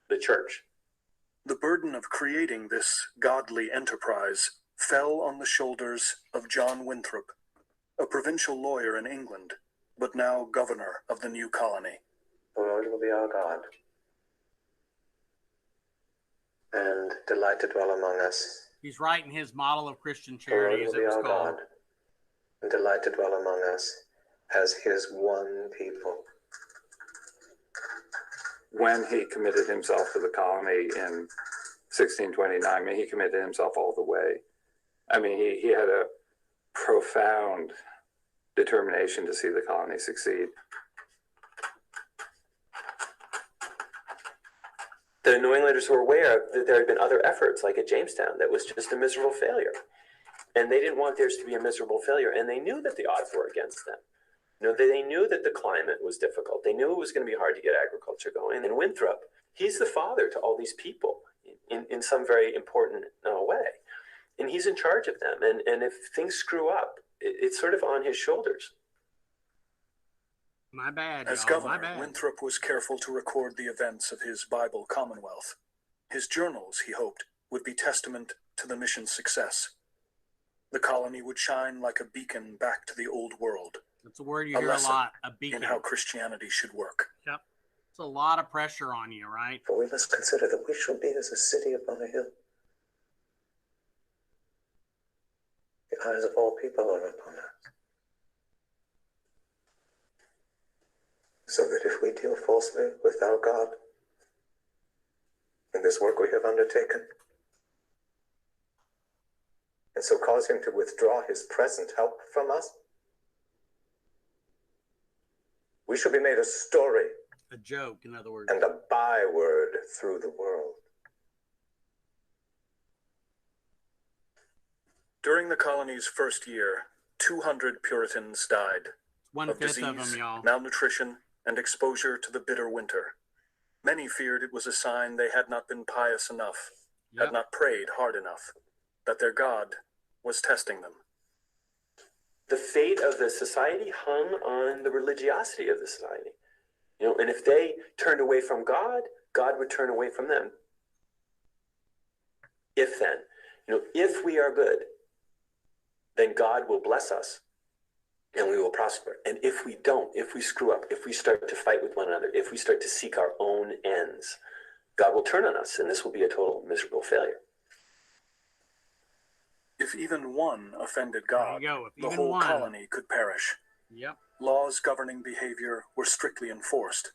the church. The burden of creating this godly enterprise fell on the shoulders of John Winthrop, a provincial lawyer in England, but now governor of the new colony. The Lord will be our God, and delight to dwell among us. He's writing his model of Christian The Lord charity, as will it be was our called. God, and delight to dwell among us as his one people. When he committed himself to the colony in 1629, I mean, he committed himself all the way. I mean, he had a profound determination to see the colony succeed. The New Englanders were aware that there had been other efforts, like at Jamestown, that was just a miserable failure. And they didn't want theirs to be a miserable failure. And they knew that the odds were against them. You know, they knew that the climate was difficult. They knew it was going to be hard to get agriculture going. And Winthrop, he's the father to all these people in some very important way. And he's in charge of them. And if things screw up, it's sort of on his shoulders. My bad, As y'all. My governor, bad. Winthrop was careful to record the events of his Bible Commonwealth. His journals, he hoped, would be testament to the mission's success. The colony would shine like a beacon back to the old world, That's a word you a hear a lesson lot, a beacon. in how Christianity should work. Yep. It's a lot of pressure on you, right? For we must consider that we shall be as a city upon a hill. The eyes of all people are upon us. So that if we deal falsely with our God in this work we have undertaken, and so cause him to withdraw his present help from us, we shall be made a story A joke, in other words. and a byword through the world. During the colony's first year, 200 Puritans died One of fifth disease, of them, y'all. malnutrition, and exposure to the bitter winter. Many feared it was a sign they had not been pious enough, Yep. had not prayed hard enough, that their God was testing them. The fate of the society hung on the religiosity of the society. You know, and if they turned away from God, God would turn away from them. If then, you know, if we are good, then God will bless us and we will prosper. And if we don't, if we screw up, if we start to fight with one another, if we start to seek our own ends, God will turn on us and this will be a total miserable failure. If even one offended There God, you go. If the even whole one. colony could perish. Yep. Laws governing behavior were strictly enforced.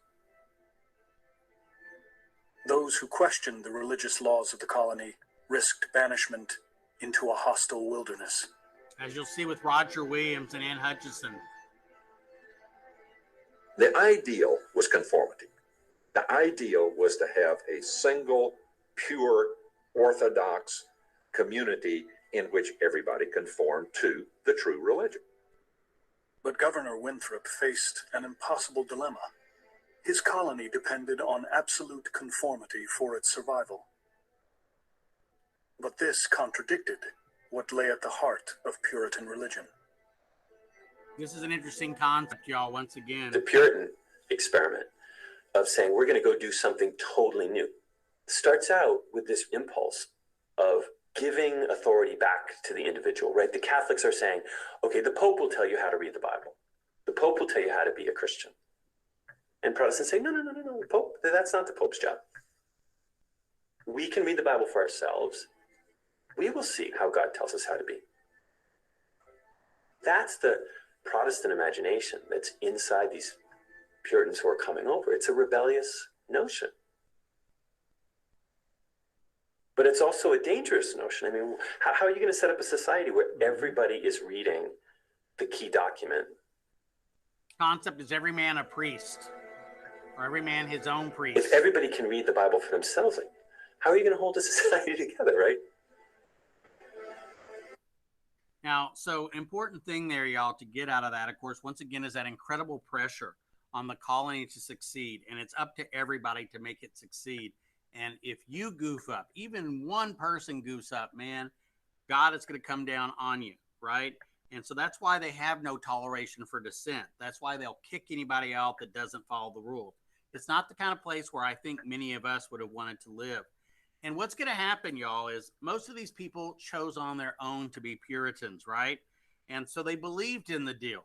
Those who questioned the religious laws of the colony risked banishment into a hostile wilderness. As you'll see with Roger Williams and Ann Hutchinson. The ideal was conformity. The ideal was to have a single, pure, orthodox community in which everybody conformed to the true religion. But Governor Winthrop faced an impossible dilemma. His colony depended on absolute conformity for its survival. But this contradicted what lay at the heart of Puritan religion. This is an interesting concept, y'all, once again. The Puritan experiment of saying we're going to go do something totally new starts out with this impulse of giving authority back to the individual, right? The Catholics are saying, okay, the Pope will tell you how to read the Bible. The Pope will tell you how to be a Christian. And Protestants say, no, the Pope, that's not the Pope's job. We can read the Bible for ourselves. We will see how God tells us how to be. That's the Protestant imagination that's inside these Puritans who are coming over. It's a rebellious notion. But it's also a dangerous notion. I mean, how are you going to set up a society where everybody is reading the key document? Concept is every man a priest, or every man his own priest. If everybody can read the Bible for themselves, like, how are you going to hold a society together, right? Now, so important thing there, y'all, to get out of that, of course, once again, is that incredible pressure on the colony to succeed. And it's up to everybody to make it succeed. And if you goof up, even one person goofs up, man, God is going to come down on you, right? And so that's why they have no toleration for dissent. That's why they'll kick anybody out that doesn't follow the rules. It's not the kind of place where I think many of us would have wanted to live. And what's going to happen, y'all, is most of these people chose on their own to be Puritans, right? And so they believed in the deal.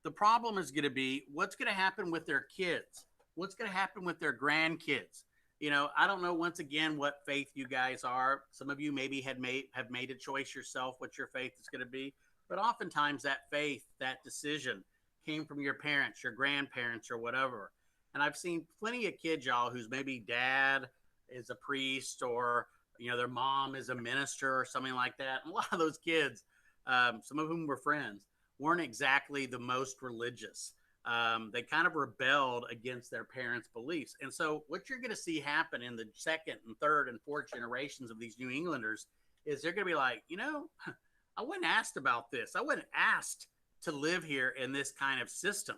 The problem is going to be what's going to happen with their kids? What's going to happen with their grandkids? You know, I don't know, once again, what faith you guys are. Some of you maybe have made a choice yourself what your faith is going to be. But oftentimes that faith, that decision came from your parents, your grandparents, or whatever. And I've seen plenty of kids, y'all, whose maybe dad is a priest or, you know, their mom is a minister or something like that. And a lot of those kids, some of whom were friends, weren't exactly the most religious. They kind of rebelled against their parents' beliefs. And so what you're going to see happen in the second and third and fourth generations of these New Englanders is they're going to be like, you know, I wasn't asked about this. I wasn't asked to live here in this kind of system.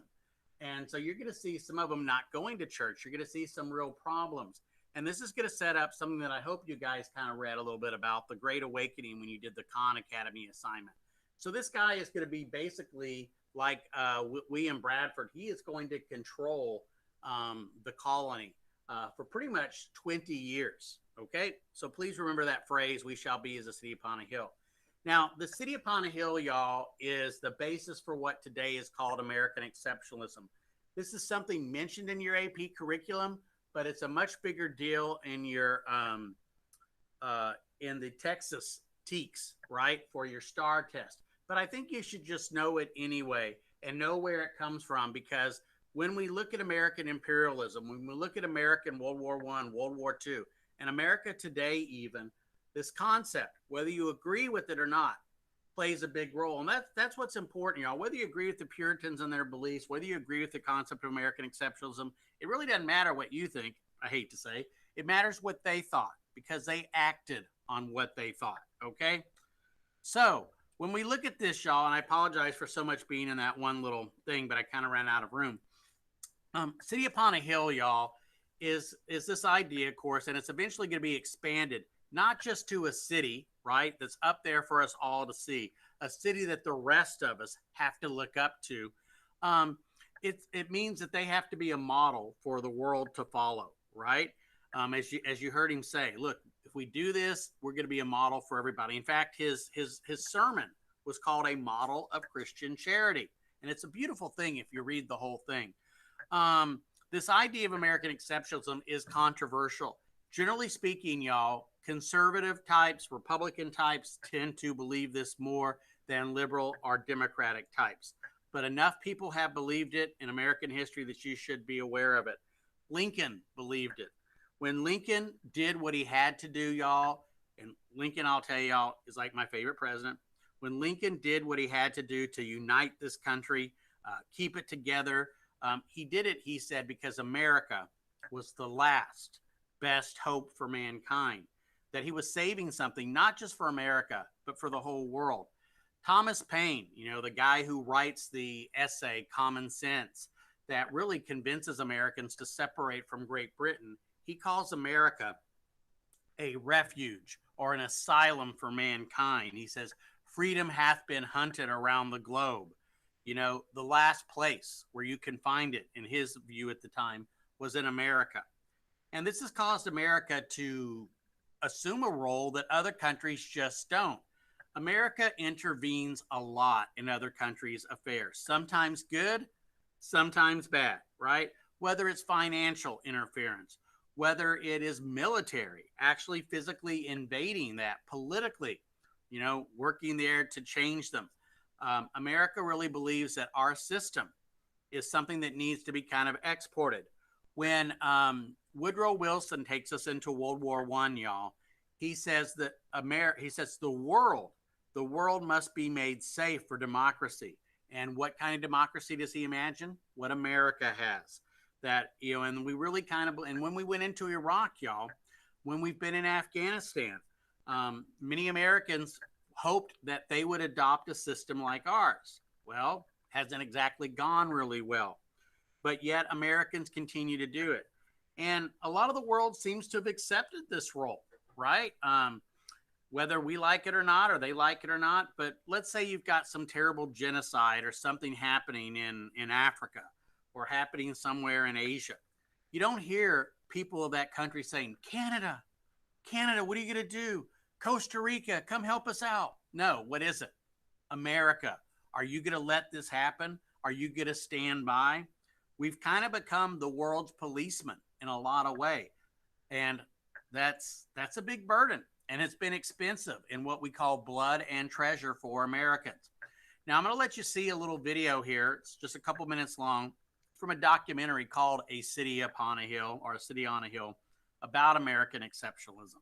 And so you're going to see some of them not going to church. You're going to see some real problems. And this is going to set up something that I hope you guys kind of read a little bit about, the Great Awakening, when you did the Khan Academy assignment. So this guy is going to be basically like William Bradford. He is going to control the colony for pretty much 20 years. Okay, so please remember that phrase, we shall be as a city upon a hill. Now, the city upon a hill, y'all, is the basis for what today is called American exceptionalism. This is something mentioned in your AP curriculum, but it's a much bigger deal in your in the Texas TEKS, right, for your STAR test. But I think you should just know it anyway and know where it comes from, because when we look at American imperialism, when we look at American World War I, World War II, and America today even, this concept, whether you agree with it or not, plays a big role. And that's what's important, y'all. Whether you agree with the Puritans and their beliefs, whether you agree with the concept of American exceptionalism, it really doesn't matter what you think, I hate to say. It matters what they thought, because they acted on what they thought, okay? So when we look at this, y'all, and I apologize for so much being in that one little thing, but I kind of ran out of room. City upon a hill, y'all, is this idea, of course, and it's eventually going to be expanded, not just to a city, right, that's up there for us all to see, a city that the rest of us have to look up to. It means that they have to be a model for the world to follow, right? As you heard him say, look, if we do this, we're going to be a model for everybody. In fact, his sermon was called A Model of Christian Charity. And it's a beautiful thing if you read the whole thing. This idea of American exceptionalism is controversial. Generally speaking, y'all, conservative types, Republican types tend to believe this more than liberal or Democratic types. But enough people have believed it in American history that you should be aware of it. Lincoln believed it. When Lincoln did what he had to do, y'all, and Lincoln, I'll tell y'all, is like my favorite president. When Lincoln did what he had to do to unite this country, keep it together, he did it, he said, because America was the last best hope for mankind, that he was saving something, not just for America, but for the whole world. Thomas Paine, you know, the guy who writes the essay Common Sense that really convinces Americans to separate from Great Britain, he calls America a refuge or an asylum for mankind. He says, freedom hath been hunted around the globe. You know, the last place where you can find it, in his view at the time, was in America. And this has caused America to assume a role that other countries just don't. America intervenes a lot in other countries' affairs, sometimes good, sometimes bad, right? Whether it's financial interference, whether it is military, actually physically invading that, politically, you know, working there to change them. America really believes that our system is something that needs to be kind of exported. When Woodrow Wilson takes us into World War I, y'all, he says that the world must be made safe for democracy. And what kind of democracy does he imagine? What America has. That, you know, and we really kind of, and when we went into Iraq, y'all, when we've been in Afghanistan, many Americans hoped that they would adopt a system like ours. Well, hasn't exactly gone really well, but yet Americans continue to do it. And a lot of the world seems to have accepted this role, right? Whether we like it or not, or they like it or not. But let's say you've got some terrible genocide or something happening in Africa or happening somewhere in Asia. You don't hear people of that country saying, Canada, what are you going to do? Costa Rica, come help us out. No, what is it? America, are you going to let this happen? Are you going to stand by? We've kind of become the world's policeman in a lot of ways. And that's a big burden. And it's been expensive in what we call blood and treasure for Americans. Now, I'm going to let you see a little video here. It's just a couple minutes long from a documentary called A City Upon a Hill, or A City on a Hill, about American exceptionalism.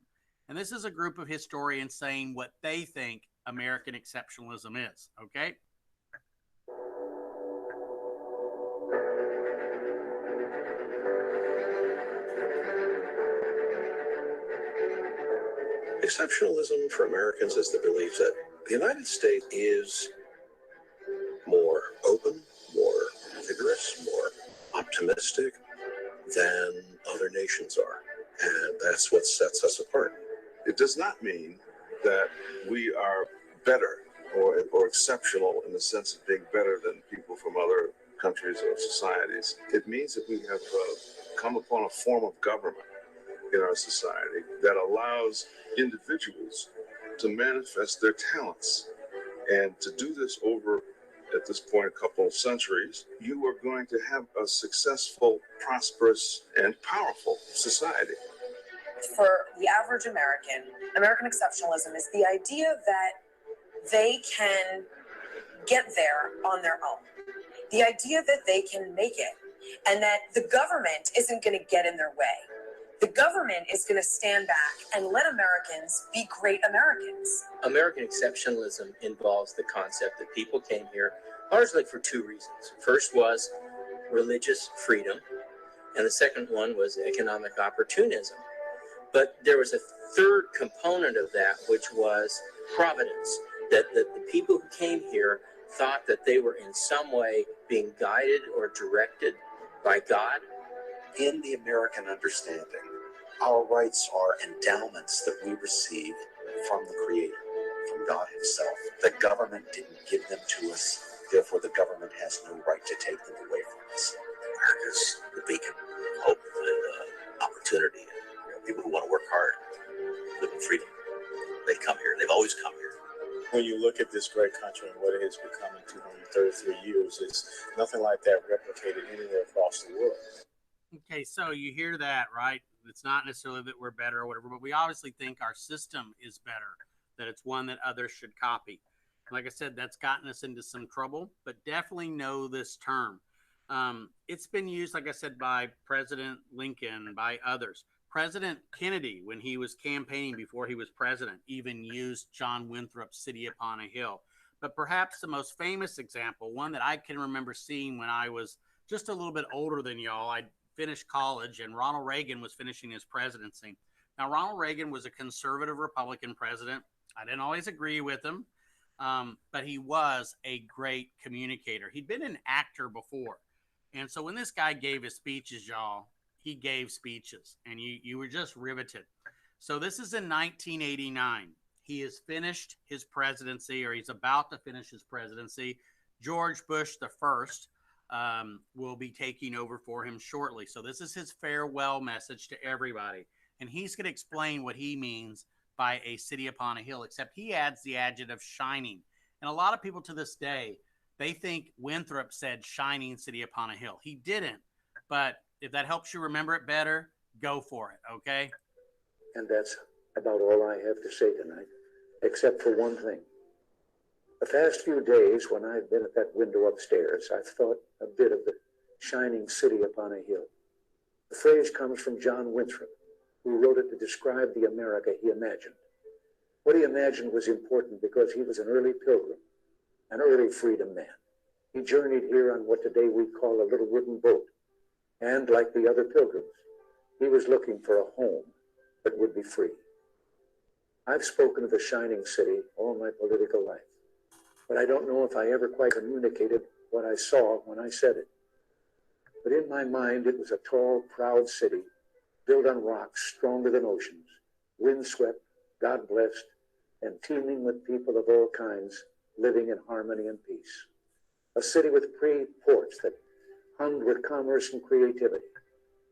And this is a group of historians saying what they think American exceptionalism is, okay? Exceptionalism for Americans is the belief that the United States is more open, more vigorous, more optimistic than other nations are. And that's what sets us apart. It does not mean that we are better or exceptional in the sense of being better than people from other countries or societies. It means that we have come upon a form of government in our society that allows individuals to manifest their talents. And to do this over, at this point, a couple of centuries, you are going to have a successful, prosperous, and powerful society. For the average American exceptionalism is the idea that they can get there on their own. The idea that they can make it, and that the government isn't going to get in their way. The government is going to stand back and let Americans be great Americans. American exceptionalism involves the concept that people came here largely for two reasons. First was religious freedom, and the second one was economic opportunism. But there was a third component of that, which was providence, that the people who came here thought that they were in some way being guided or directed by God. In the American understanding, our rights are endowments that we receive from the Creator, from God Himself. The government didn't give them to us, therefore the government has no right to take them away from us. America's the beacon of hope and opportunity. People who want to work hard, live in freedom, they come here. They've always come here. When you look at this great country and what it has become in 233 years, it's nothing like that replicated anywhere across the world. Okay, so you hear that, right? It's not necessarily that we're better or whatever, but we obviously think our system is better, that it's one that others should copy. Like I said, that's gotten us into some trouble, but definitely know this term. It's been used, like I said, by President Lincoln, by others. President Kennedy, when he was campaigning before he was president, even used John Winthrop's City Upon a Hill. But perhaps the most famous example, one that I can remember seeing when I was just a little bit older than y'all, I finished college and Ronald Reagan was finishing his presidency. Now, Ronald Reagan was a conservative Republican president. I didn't always agree with him, but he was a great communicator. He'd been an actor before. And so when this guy gave his speeches, y'all, he gave speeches and you were just riveted. So this is in 1989. He has finished his presidency, or he's about to finish his presidency. George Bush the first will be taking over for him shortly. So this is his farewell message to everybody. And he's going to explain what he means by a city upon a hill, except he adds the adjective shining. And a lot of people to this day, they think Winthrop said shining city upon a hill. He didn't, but if that helps you remember it better, go for it, okay? And that's about all I have to say tonight, except for one thing. The past few days, when I've been at that window upstairs, I've thought a bit of the shining city upon a hill. The phrase comes from John Winthrop, who wrote it to describe the America he imagined. What he imagined was important because he was an early pilgrim, an early freedom man. He journeyed here on what today we call a little wooden boat. And like the other pilgrims, he was looking for a home that would be free. I've spoken of the shining city all my political life, but I don't know if I ever quite communicated what I saw when I said it. But in my mind, it was a tall, proud city built on rocks stronger than oceans, windswept, God-blessed, and teeming with people of all kinds living in harmony and peace. A city with free ports that hummed with commerce and creativity.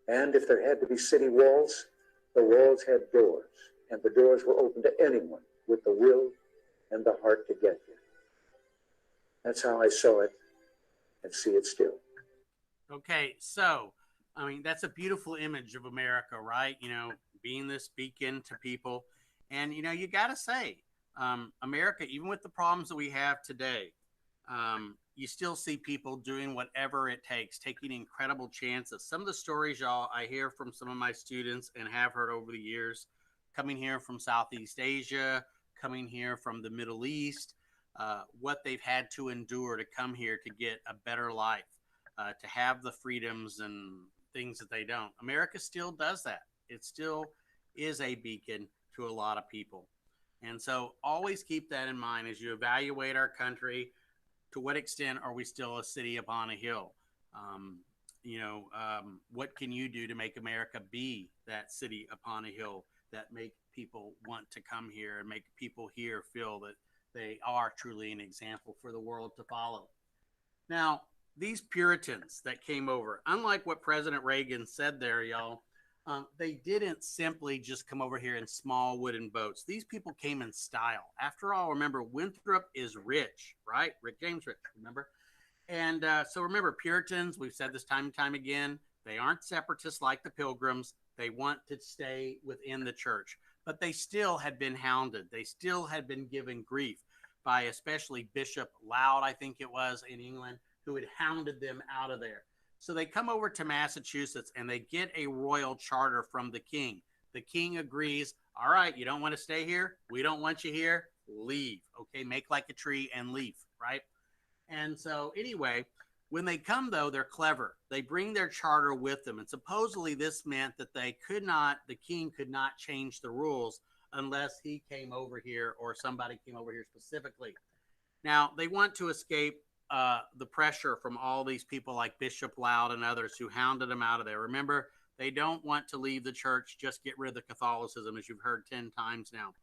And if there had to be city walls, the walls had doors, and the doors were open to anyone with the will and the heart to get here. That's how I saw it and see it still. Okay, so, I mean, that's a beautiful image of America, right? You know, being this beacon to people. And, you know, you got to say, America, even with the problems that we have today, you still see people doing whatever it takes, taking incredible chances. Some of the stories, y'all, I hear from some of my students and have heard over the years, coming here from Southeast Asia, coming here from the Middle East, what they've had to endure to come here to get a better life, to have the freedoms and things that they don't. America still does that. It still is a beacon to a lot of people. And so always keep that in mind as you evaluate our country. To what extent are we still a city upon a hill? What can you do to make America be that city upon a hill that make people want to come here and make people here feel that they are truly an example for the world to follow? Now, these Puritans that came over, unlike what President Reagan said there, y'all, they didn't simply just come over here in small wooden boats. These people came in style. After all, remember, Winthrop is rich, right? Rick James Rich, remember? And so remember, Puritans, we've said this time and time again, they aren't separatists like the Pilgrims. They want to stay within the church. But they still had been hounded. They still had been given grief by especially Bishop Laud, I think it was, in England, who had hounded them out of there. So they come over to Massachusetts and they get a royal charter from the king. The king agrees, all right, you don't want to stay here? We don't want you here. Leave. Okay, make like a tree and leave, right? And so anyway, when they come, though, they're clever. They bring their charter with them. And supposedly this meant that the king could not change the rules unless he came over here or somebody came over here specifically. Now, they want to escape the pressure from all these people like Bishop Laud and others who hounded them out of there. Remember, they don't want to leave the church, just get rid of the Catholicism, as you've heard 10 times now.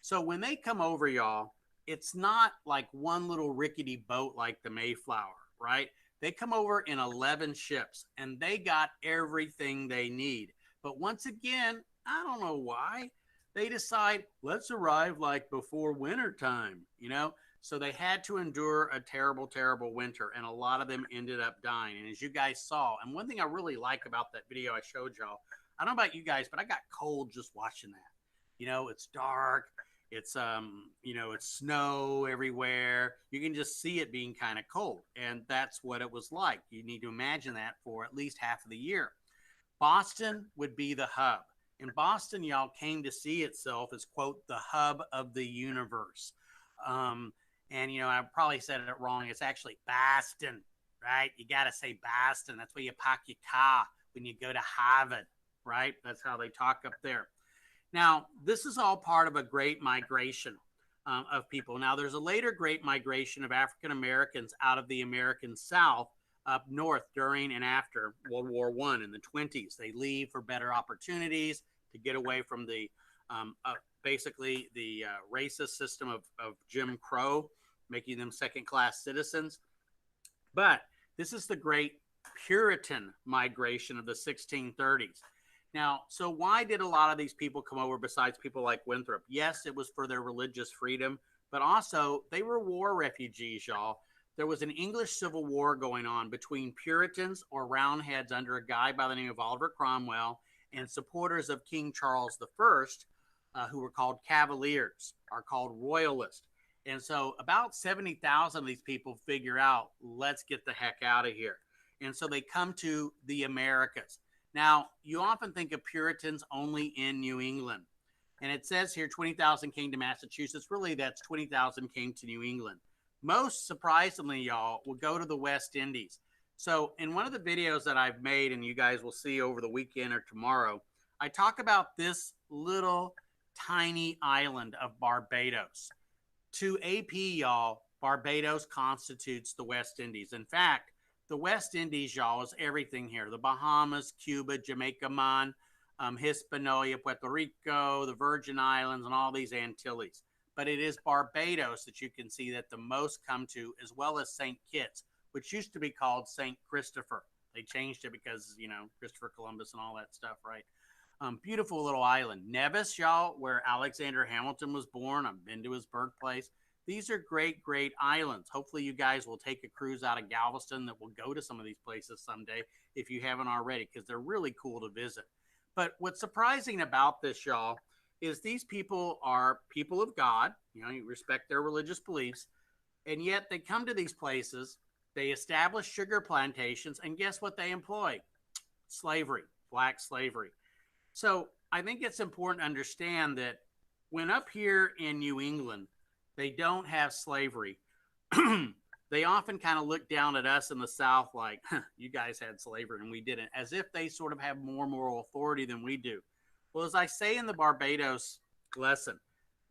So when they come over, y'all, it's not like one little rickety boat like the Mayflower, right? They come over in 11 ships, and they got everything they need. But once again, I don't know why, they decide, let's arrive like before winter time, you know? So they had to endure a terrible, terrible winter, and a lot of them ended up dying. And as you guys saw, and one thing I really like about that video I showed y'all, I don't know about you guys, but I got cold just watching that. You know, it's dark. It's, it's snow everywhere. You can just see it being kind of cold. And that's what it was like. You need to imagine that for at least half of the year. Boston would be the hub. And Boston, y'all, came to see itself as, quote, the hub of the universe. And, I probably said it wrong. It's actually Boston, right? You got to say Boston. That's where you park your car when you go to Harvard, right? That's how they talk up there. Now, this is all part of a great migration of people. Now, there's a later great migration of African Americans out of the American South up north during and after World War I in the 20s. They leave for better opportunities to get away from the basically the racist system of Jim Crow, making them second-class citizens. But this is the great Puritan migration of the 1630s. Now, so why did a lot of these people come over besides people like Winthrop? Yes, it was for their religious freedom, but also they were war refugees, y'all. There was an English Civil War going on between Puritans or Roundheads under a guy by the name of Oliver Cromwell and supporters of King Charles I, who were called Cavaliers, are called Royalists. And so about 70,000 of these people figure out, let's get the heck out of here. And so they come to the Americas. Now, you often think of Puritans only in New England. And it says here 20,000 came to Massachusetts. Really, that's 20,000 came to New England. Most surprisingly, y'all, will go to the West Indies. So in one of the videos that I've made, and you guys will see over the weekend or tomorrow, I talk about this little tiny island of Barbados. To AP, y'all, Barbados constitutes the West Indies. In fact, the West Indies, y'all, is everything here. The Bahamas, Cuba, Jamaica, Hispaniola, Puerto Rico, the Virgin Islands, and all these Antilles. But it is Barbados that you can see that the most come to, as well as St. Kitts, which used to be called St. Christopher. They changed it because, Christopher Columbus and all that stuff, right? Beautiful little island. Nevis, y'all, where Alexander Hamilton was born. I've been to his birthplace. These are great, great islands. Hopefully you guys will take a cruise out of Galveston that will go to some of these places someday if you haven't already, because they're really cool to visit. But what's surprising about this, y'all, is these people are people of God. You respect their religious beliefs, and yet they come to these places, they establish sugar plantations, and guess what they employ? Slavery, black slavery. So I think it's important to understand that when up here in New England, they don't have slavery, they often kind of look down at us in the South like, you guys had slavery and we didn't, as if they sort of have more moral authority than we do. Well, as I say in the Barbados lesson,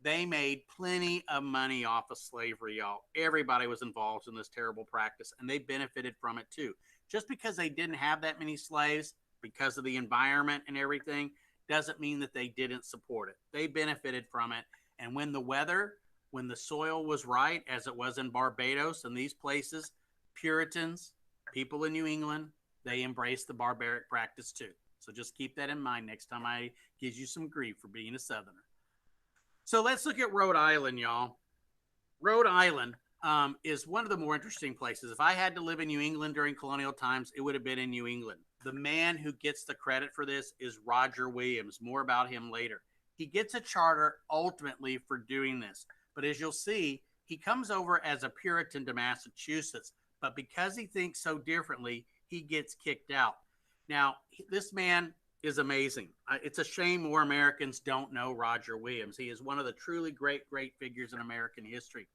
they made plenty of money off of slavery, y'all. Everybody was involved in this terrible practice, and they benefited from it too. Just because they didn't have that many slaves, because of the environment and everything, doesn't mean that they didn't support it. They benefited from it. And when the soil was right, as it was in Barbados and these places, Puritans, people in New England, they embraced the barbaric practice too. So just keep that in mind next time I give you some grief for being a Southerner. So let's look at Rhode Island, y'all. Rhode Island is one of the more interesting places. If I had to live in New England during colonial times, it would have been in New England. The man who gets the credit for this is Roger Williams. More about him later. He gets a charter ultimately for doing this. But as you'll see, he comes over as a Puritan to Massachusetts. But because he thinks so differently, he gets kicked out. Now, this man is amazing. It's a shame more Americans don't know Roger Williams. He is one of the truly great, great figures in American history.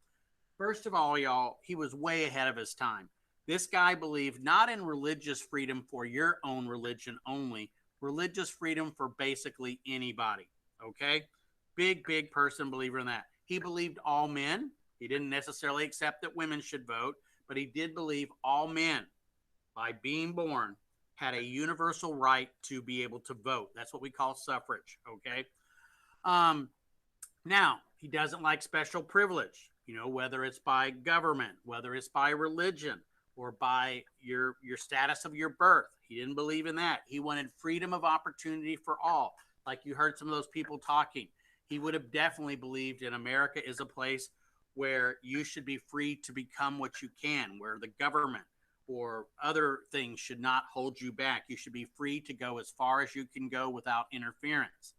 First of all, y'all, he was way ahead of his time. This guy believed not in religious freedom for your own religion only, religious freedom for basically anybody, okay? Big, big person believer in that. He believed all men. He didn't necessarily accept that women should vote, but he did believe all men, by being born, had a universal right to be able to vote. That's what we call suffrage, okay? Now, he doesn't like special privilege, whether it's by government, whether it's by religion, or by your status of your birth. He didn't believe in that. He wanted freedom of opportunity for all. Like you heard some of those people talking. He would have definitely believed in America is a place where you should be free to become what you can, where the government or other things should not hold you back. You should be free to go as far as you can go without interference.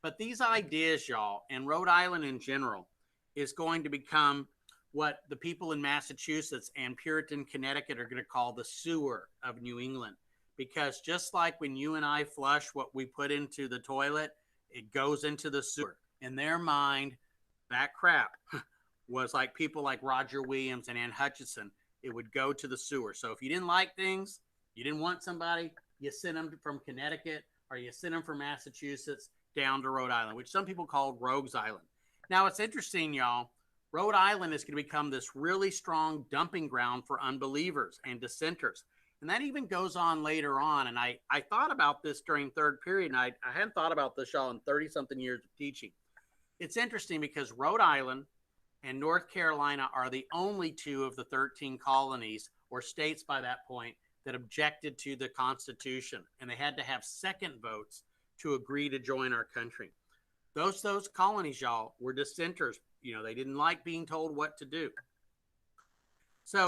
But these ideas, y'all, and Rhode Island in general, is going to become what the people in Massachusetts and Puritan Connecticut are going to call the sewer of New England. Because just like when you and I flush what we put into the toilet, it goes into the sewer. In their mind, that crap was like people like Roger Williams and Ann Hutchinson. It would go to the sewer. So if you didn't like things, you didn't want somebody, you sent them from Connecticut or you sent them from Massachusetts down to Rhode Island, which some people called Rogues Island. Now, it's interesting, y'all. Rhode Island is going to become this really strong dumping ground for unbelievers and dissenters. And that even goes on later on. And I thought about this during third period, and I hadn't thought about this, y'all, in 30-something years of teaching. It's interesting because Rhode Island and North Carolina are the only two of the 13 colonies or states by that point that objected to the Constitution. And they had to have second votes to agree to join our country. Those colonies, y'all, were dissenters. They didn't like being told what to do. So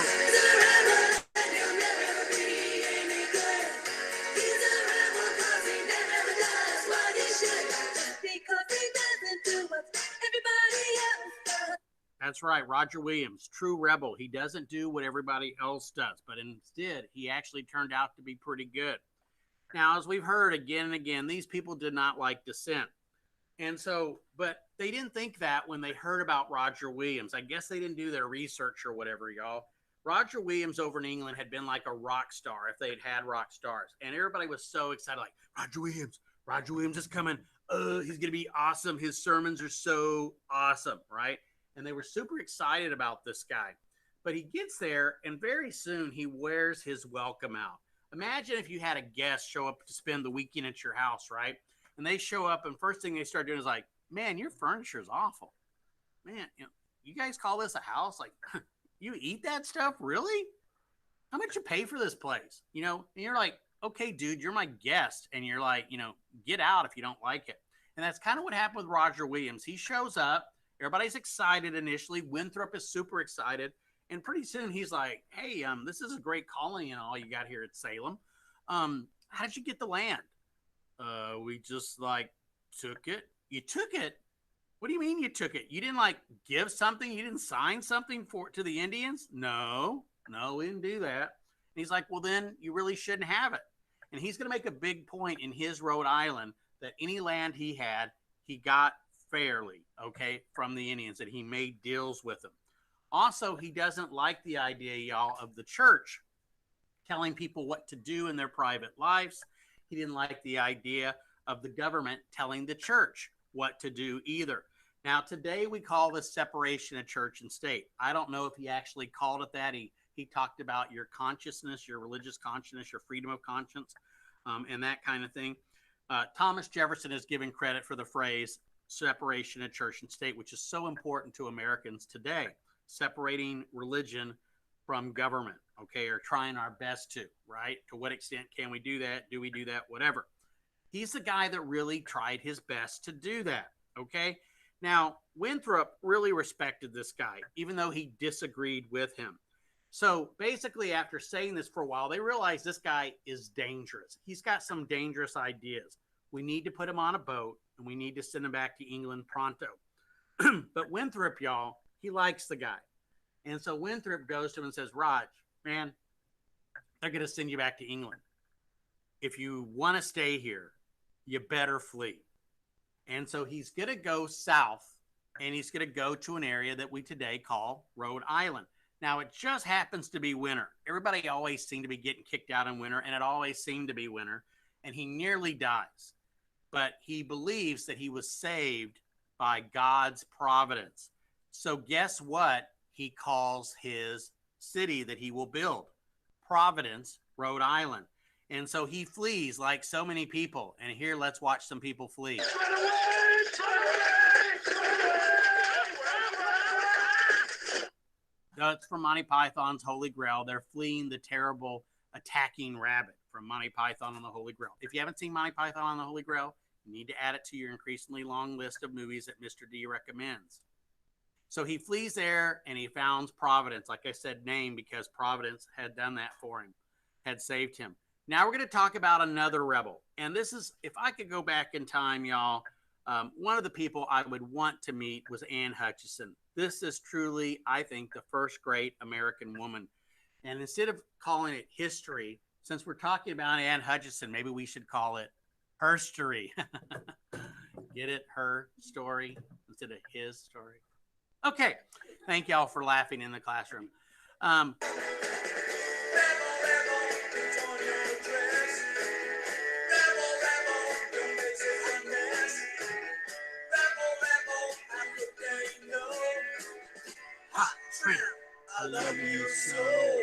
that's right, Roger Williams, true rebel. He doesn't do what everybody else does, but instead, he actually turned out to be pretty good. Now, as we've heard again and again, these people did not like dissent. And so, but they didn't think that when they heard about Roger Williams. I guess they didn't do their research or whatever, y'all. Roger Williams over in England had been like a rock star if they'd had rock stars. And everybody was so excited, like, Roger Williams is coming. He's going to be awesome. His sermons are so awesome, right? And they were super excited about this guy. But he gets there, and very soon he wears his welcome out. Imagine if you had a guest show up to spend the weekend at your house, right? And they show up, and first thing they start doing is like, man, your furniture is awful. Man, you guys call this a house? Like, you eat that stuff? Really? How much you pay for this place? And you're like, okay, dude, you're my guest. And you're like, get out if you don't like it. And that's kind of what happened with Roger Williams. He shows up. Everybody's excited initially. Winthrop is super excited. And pretty soon he's like, hey, this is a great colony and all you got here at Salem. How did you get the land? We just took it. You took it? What do you mean you took it? You didn't give something? You didn't sign something to the Indians? No, we didn't do that. And he's like, well, then you really shouldn't have it. And he's going to make a big point in his Rhode Island that any land he had, he got fairly, okay, from the Indians, that he made deals with them. Also, he doesn't like the idea, y'all, of the church telling people what to do in their private lives. He didn't like the idea of the government telling the church what to do either. Now, today we call this separation of church and state. I don't know if he actually called it that. He talked about your consciousness, your religious consciousness, your freedom of conscience, and that kind of thing. Thomas Jefferson is given credit for the phrase separation of church and state, which is so important to Americans today, separating religion from government, okay, or trying our best to, right? To what extent can we do that? Do we do that? Whatever. He's the guy that really tried his best to do that, okay? Now, Winthrop really respected this guy, even though he disagreed with him. So basically, after saying this for a while, they realized this guy is dangerous. He's got some dangerous ideas. We need to put him on a boat, and we need to send him back to England pronto. But Winthrop, y'all, he likes the guy. And so Winthrop goes to him and says, Raj, man, they're going to send you back to England. If you want to stay here, you better flee. And so he's going to go south, and he's going to go to an area that we today call Rhode Island. Now, it just happens to be winter. Everybody always seemed to be getting kicked out in winter, and it always seemed to be winter. And he nearly dies. But he believes that he was saved by God's providence. So guess what he calls his city that he will build? Providence, Rhode Island. And so he flees like so many people. And here, let's watch some people flee. That's from Monty Python's Holy Grail. They're fleeing the terrible attacking rabbit from Monty Python on the Holy Grail. If you haven't seen Monty Python on the Holy Grail, you need to add it to your increasingly long list of movies that Mr. D recommends. So he flees there and he founds Providence. Like I said, name because Providence had done that for him, had saved him. Now we're going to talk about another rebel. And this is, if I could go back in time, y'all, one of the people I would want to meet was Anne Hutchinson. This is truly, I think, the first great American woman. And instead of calling it history, since we're talking about Anne Hutchinson, maybe we should call it herstory. Get it? Her story instead of his story. Okay. Thank y'all for laughing in the classroom. I love you so.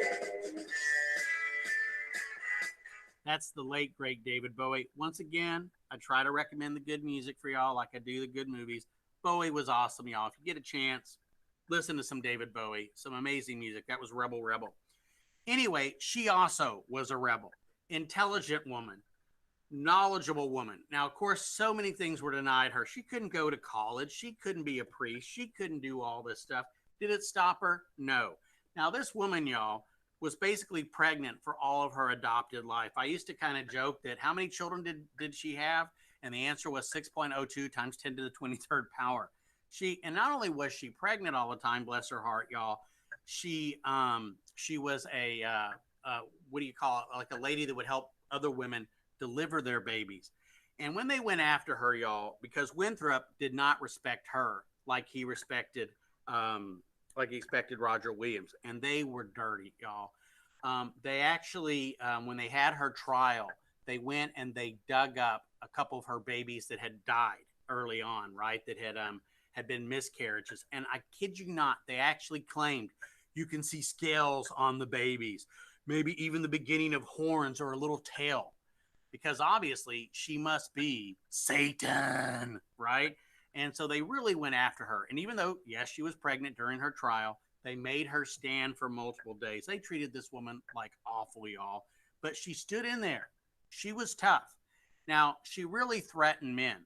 That's the late, great David Bowie. Once again, I try to recommend the good music for y'all like I do the good movies. Bowie was awesome, y'all. If you get a chance, listen to some David Bowie. Some amazing music. That was Rebel Rebel. Anyway, she also was a rebel. Intelligent woman. Knowledgeable woman. Now, of course, so many things were denied her. She couldn't go to college. She couldn't be a priest. She couldn't do all this stuff. Did it stop her? No. Now, this woman, y'all, was basically pregnant for all of her adopted life. I used to kind of joke that how many children did she have? And the answer was 6.02 times 10 to the 23rd power. And not only was she pregnant all the time, bless her heart, y'all, she was a, what do you call it? Like a lady that would help other women deliver their babies. And when they went after her, y'all, because Winthrop did not respect her like he expected Roger Williams, and they were dirty, y'all. They actually, when they had her trial, they went and they dug up a couple of her babies that had died early on, right? That had been miscarriages. And I kid you not, they actually claimed you can see scales on the babies, maybe even the beginning of horns or a little tail. because obviously she must be Satan, right? And so they really went after her. And even though, yes, she was pregnant during her trial, they made her stand for multiple days. They treated this woman like awful, y'all. But she stood in there. She was tough. Now, she really threatened men.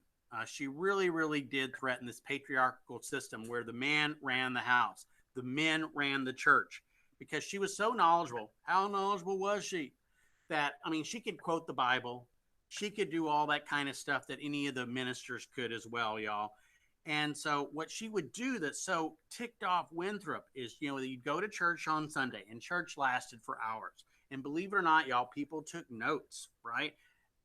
She really, really did threaten this patriarchal system where the man ran the house, the men ran the church, because she was so knowledgeable. How knowledgeable was she? That, I mean, she could quote the Bible. She could do all that kind of stuff that any of the ministers could as well, y'all. And so what she would do that so ticked off Winthrop is, you know, you'd go to church on Sunday, and church lasted for hours. And believe it or not, y'all, people took notes, right?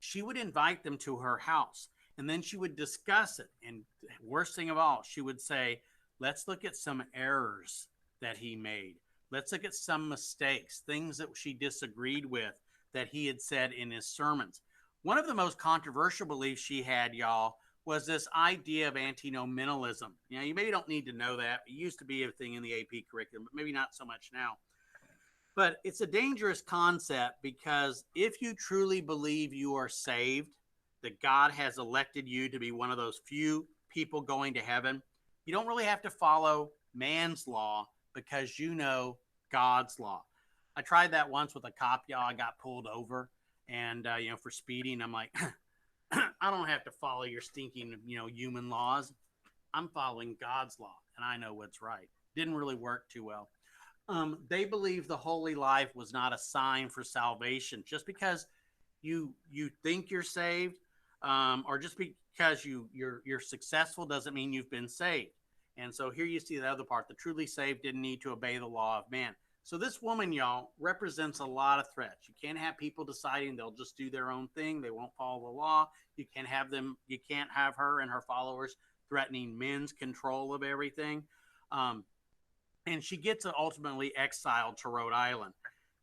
She would invite them to her house, and then she would discuss it. And worst thing of all, she would say, let's look at some errors that he made. Let's look at some mistakes, things that she disagreed with that he had said in his sermons. One of the most controversial beliefs she had, y'all, was this idea of antinomianism. You know, you maybe don't need to know that. It used to be a thing in the AP curriculum, but maybe not so much now. But it's a dangerous concept, because if you truly believe you are saved, that God has elected you to be one of those few people going to heaven, you don't really have to follow man's law, because you know God's law. I tried that once with a cop, y'all. I got pulled over, and you know, for speeding. I'm like, I don't have to follow your stinking, you know, human laws. I'm following God's law, and I know what's right. Didn't really work too well. They believe the holy life was not a sign for salvation. Just because you think you're saved, or just because you're successful, doesn't mean you've been saved. And so here you see the other part. The truly saved didn't need to obey the law of man. So this woman, y'all, represents a lot of threats. You can't have people deciding they'll just do their own thing. They won't follow the law. You can't have her and her followers threatening men's control of everything. And she gets ultimately exiled to Rhode Island.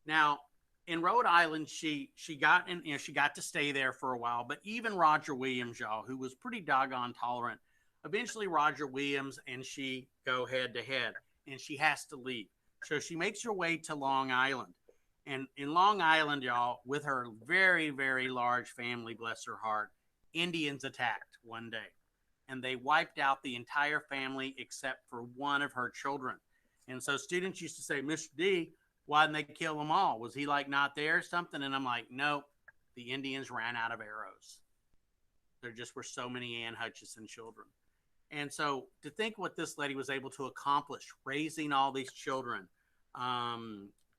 Now, in Rhode Island, she got to stay there for a while. But even Roger Williams, y'all, who was pretty doggone tolerant, eventually Roger Williams and she go head to head, and she has to leave. So she makes her way to Long Island. And in Long Island, y'all, with her very, very large family, bless her heart, Indians attacked one day. And they wiped out the entire family except for one of her children. And so students used to say, Mr. D, why didn't they kill them all? Was he like not there or something? And I'm like, no, the Indians ran out of arrows. There just were so many Ann Hutchinson children. And so to think what this lady was able to accomplish, raising all these children,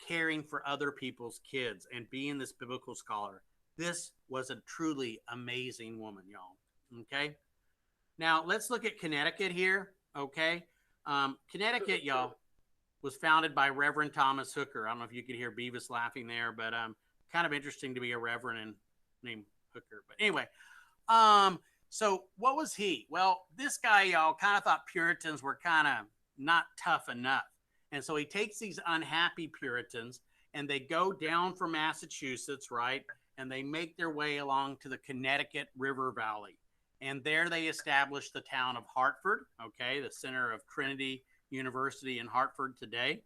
caring for other people's kids, and being this biblical scholar, this was a truly amazing woman, y'all. Okay. Now let's look at Connecticut here. Okay. Connecticut, y'all, was founded by Reverend Thomas Hooker. I don't know if you could hear Beavis laughing there, but kind of interesting to be a reverend and named Hooker. But anyway, so what was he? Well, this guy, y'all, kind of thought Puritans were kind of not tough enough. And so he takes these unhappy Puritans, and they go down from Massachusetts, right? And they make their way along to the Connecticut River Valley. And there they established the town of Hartford, okay, the center of Trinity University in Hartford today.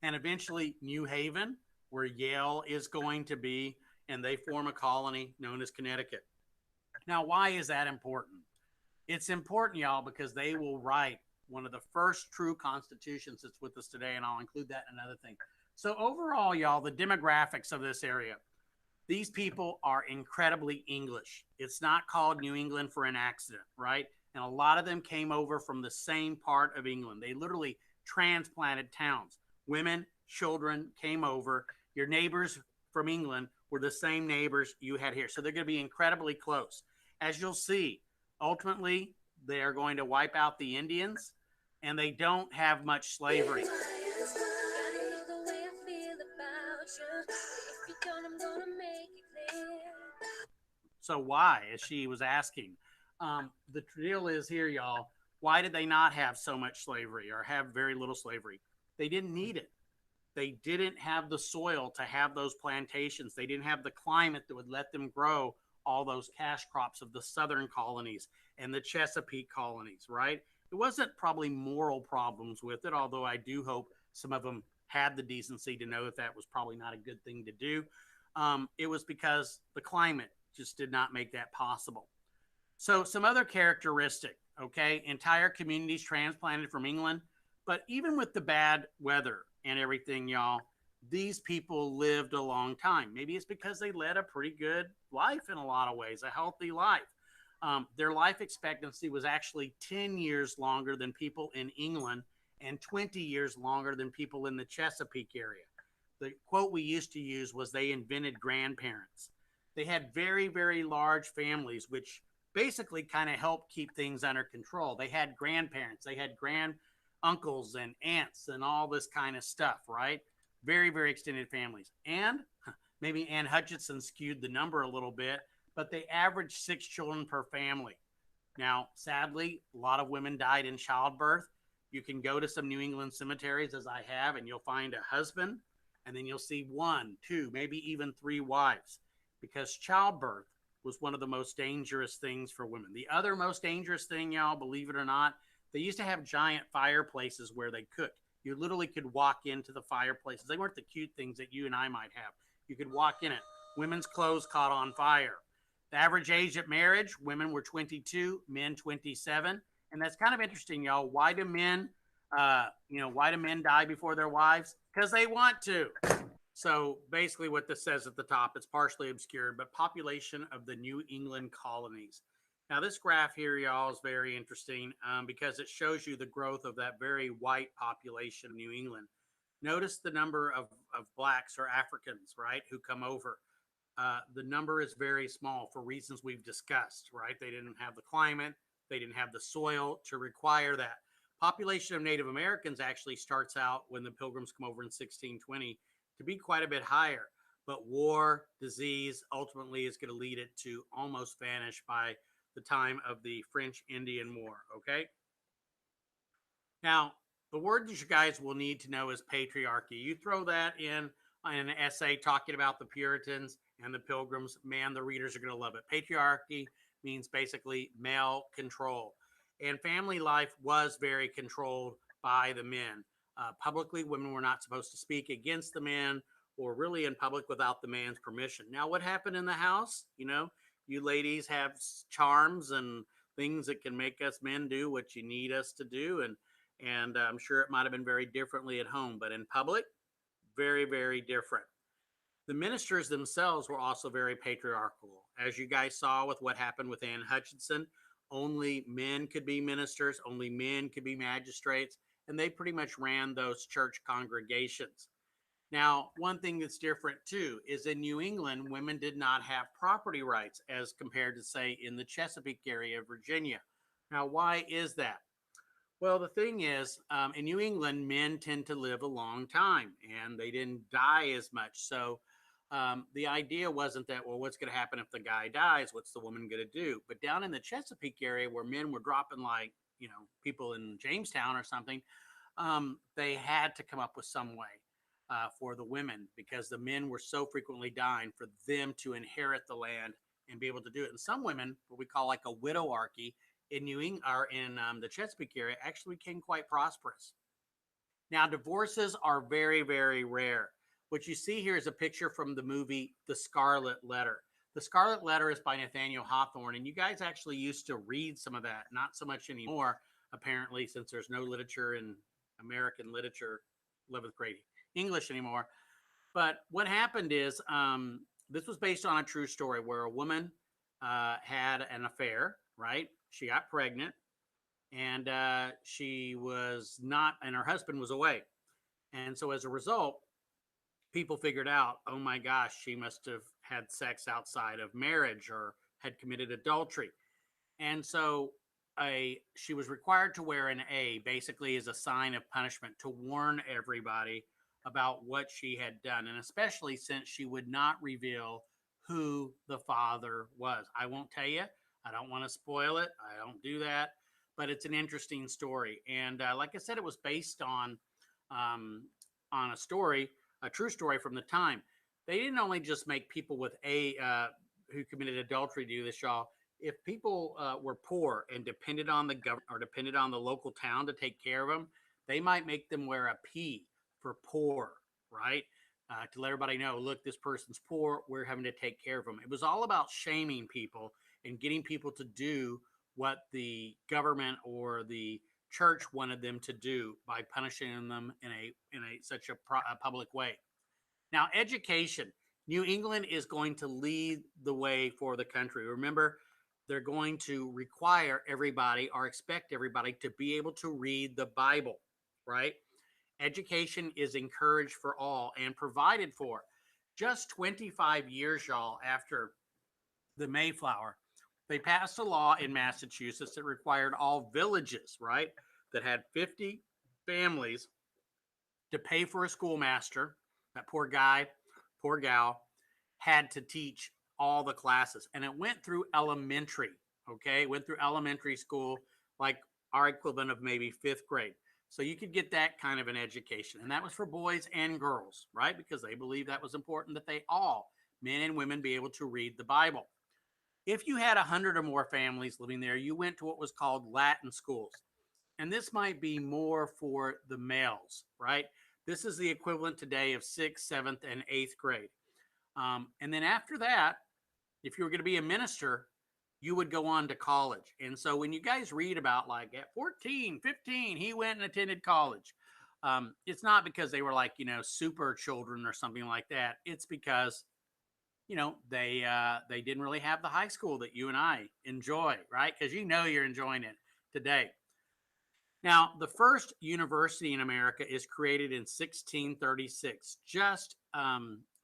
And eventually New Haven, where Yale is going to be, and they form a colony known as Connecticut. Now, why is that important? It's important, y'all, because they will write one of the first true constitutions that's with us today, and I'll include that in another thing. So overall, y'all, the demographics of this area, these people are incredibly English. It's not called New England for an accident, right? And a lot of them came over from the same part of England. They literally transplanted towns. Women, children came over. Your neighbors from England were the same neighbors you had here. So they're going to be incredibly close. As you'll see, ultimately, they are going to wipe out the Indians, and they don't have much slavery. So why, as she was asking, the deal is here, y'all, why did they not have so much slavery or have very little slavery? They didn't need it. They didn't have the soil to have those plantations. They didn't have the climate that would let them grow all those cash crops of the southern colonies and the Chesapeake colonies, right? It wasn't probably moral problems with it, although I do hope some of them had the decency to know that that was probably not a good thing to do. it was because the climate just did not make that possible. So some other characteristic, okay, entire communities transplanted from England, but even with the bad weather and everything, y'all, these people lived a long time. Maybe it's because they led a pretty good life in a lot of ways, a healthy life. Their life expectancy was actually 10 years longer than people in England and 20 years longer than people in the Chesapeake area. The quote we used to use was they invented grandparents. They had very, very large families, which basically kind of helped keep things under control. They had grandparents, they had grand uncles and aunts and all this kind of stuff, right? Very, very extended families. And maybe Anne Hutchinson skewed the number a little bit, but they averaged 6 children per family. Now, sadly, a lot of women died in childbirth. You can go to some New England cemeteries, as I have, and you'll find a husband, and then you'll see 1, 2, maybe even 3 wives, because childbirth was one of the most dangerous things for women. The other most dangerous thing, y'all, believe it or not, they used to have giant fireplaces where they cooked. You literally could walk into the fireplaces. They weren't the cute things that you and I might have. You could walk in it. Women's clothes caught on fire. The average age at marriage, women were 22, men 27. And that's kind of interesting, y'all. Why do men, why do men die before their wives? Because they want to. So basically what this says at the top, it's partially obscured, but population of the New England colonies. Now this graph here, y'all, is very interesting because it shows you the growth of that very white population of New England. Notice the number of blacks or Africans, right, who come over. The number is very small for reasons we've discussed, right? They didn't have the climate. They didn't have the soil to require that. Population of Native Americans actually starts out when the Pilgrims come over in 1620 to be quite a bit higher. But war, disease, ultimately is going to lead it to almost vanish by the time of the French Indian War, okay? Now, the word that you guys will need to know is patriarchy. You throw that in an essay talking about the Puritans and the Pilgrims, man, the readers are going to love it. Patriarchy means basically male control. And family life was very controlled by the men. Publicly, women were not supposed to speak against the men or really in public without the man's permission. Now, what happened in the house? You ladies have charms and things that can make us men do what you need us to do. And I'm sure it might have been very differently at home, but in public, very, very different. The ministers themselves were also very patriarchal. As you guys saw with what happened with Anne Hutchinson, only men could be ministers, only men could be magistrates, and they pretty much ran those church congregations. Now, one thing that's different too is in New England, women did not have property rights as compared to, say, in the Chesapeake area of Virginia. Now, why is that? Well, the thing is, in New England, men tend to live a long time and they didn't die as much. So the idea wasn't that, well, what's going to happen if the guy dies? What's the woman going to do? But down in the Chesapeake area where men were dropping like, people in Jamestown or something, they had to come up with some way for the women because the men were so frequently dying for them to inherit the land and be able to do it. And some women, what we call like a widowarchy in New England or in the Chesapeake area, actually became quite prosperous. Now, divorces are very, very rare. What you see here is a picture from the movie The Scarlet Letter. The Scarlet Letter is by Nathaniel Hawthorne, and you guys actually used to read some of that, not so much anymore, apparently, since there's no literature in American literature, live with Grady, English anymore. But what happened is this was based on a true story where a woman had an affair, right? She got pregnant, and she was not, and her husband was away. And so as a result, people figured out, oh my gosh, she must have had sex outside of marriage or had committed adultery. And so she was required to wear an A, basically as a sign of punishment, to warn everybody about what she had done. And especially since she would not reveal who the father was. I won't tell you. I don't want to spoil it. I don't do that. But it's an interesting story. And like I said, it was based on a story, a true story from the time. They didn't only just make people with who committed adultery do this, y'all. If people were poor and depended on the government or depended on the local town to take care of them, they might make them wear a P for poor, right? to let everybody know, look, this person's poor. We're having to take care of them. It was all about shaming people and getting people to do what the government or the church wanted them to do by punishing them in a such a public way. Now, education. New England is going to lead the way for the country. Remember, they're going to require everybody or expect everybody to be able to read the Bible, right? Education is encouraged for all and provided for. Just 25 years, y'all, after the Mayflower, they passed a law in Massachusetts that required all villages, right, that had 50 families to pay for a schoolmaster. That poor guy, poor gal, had to teach all the classes. And it went through elementary, okay? It went through elementary school, like our equivalent of maybe 5th grade. So you could get that kind of an education. And that was for boys and girls, right? Because they believed that was important that they all, men and women, be able to read the Bible. If you had 100 or more families living there, you went to what was called Latin schools. And this might be more for the males, right? This is the equivalent today of 6th, 7th, and 8th grade. And then after that, if you were going to be a minister, you would go on to college. And so when you guys read about like at 14, 15, he went and attended college. It's not because they were like, super children or something like that. It's because, they didn't really have the high school that you and I enjoy, right? Because you're enjoying it today. Now, the first university in America is created in 1636, just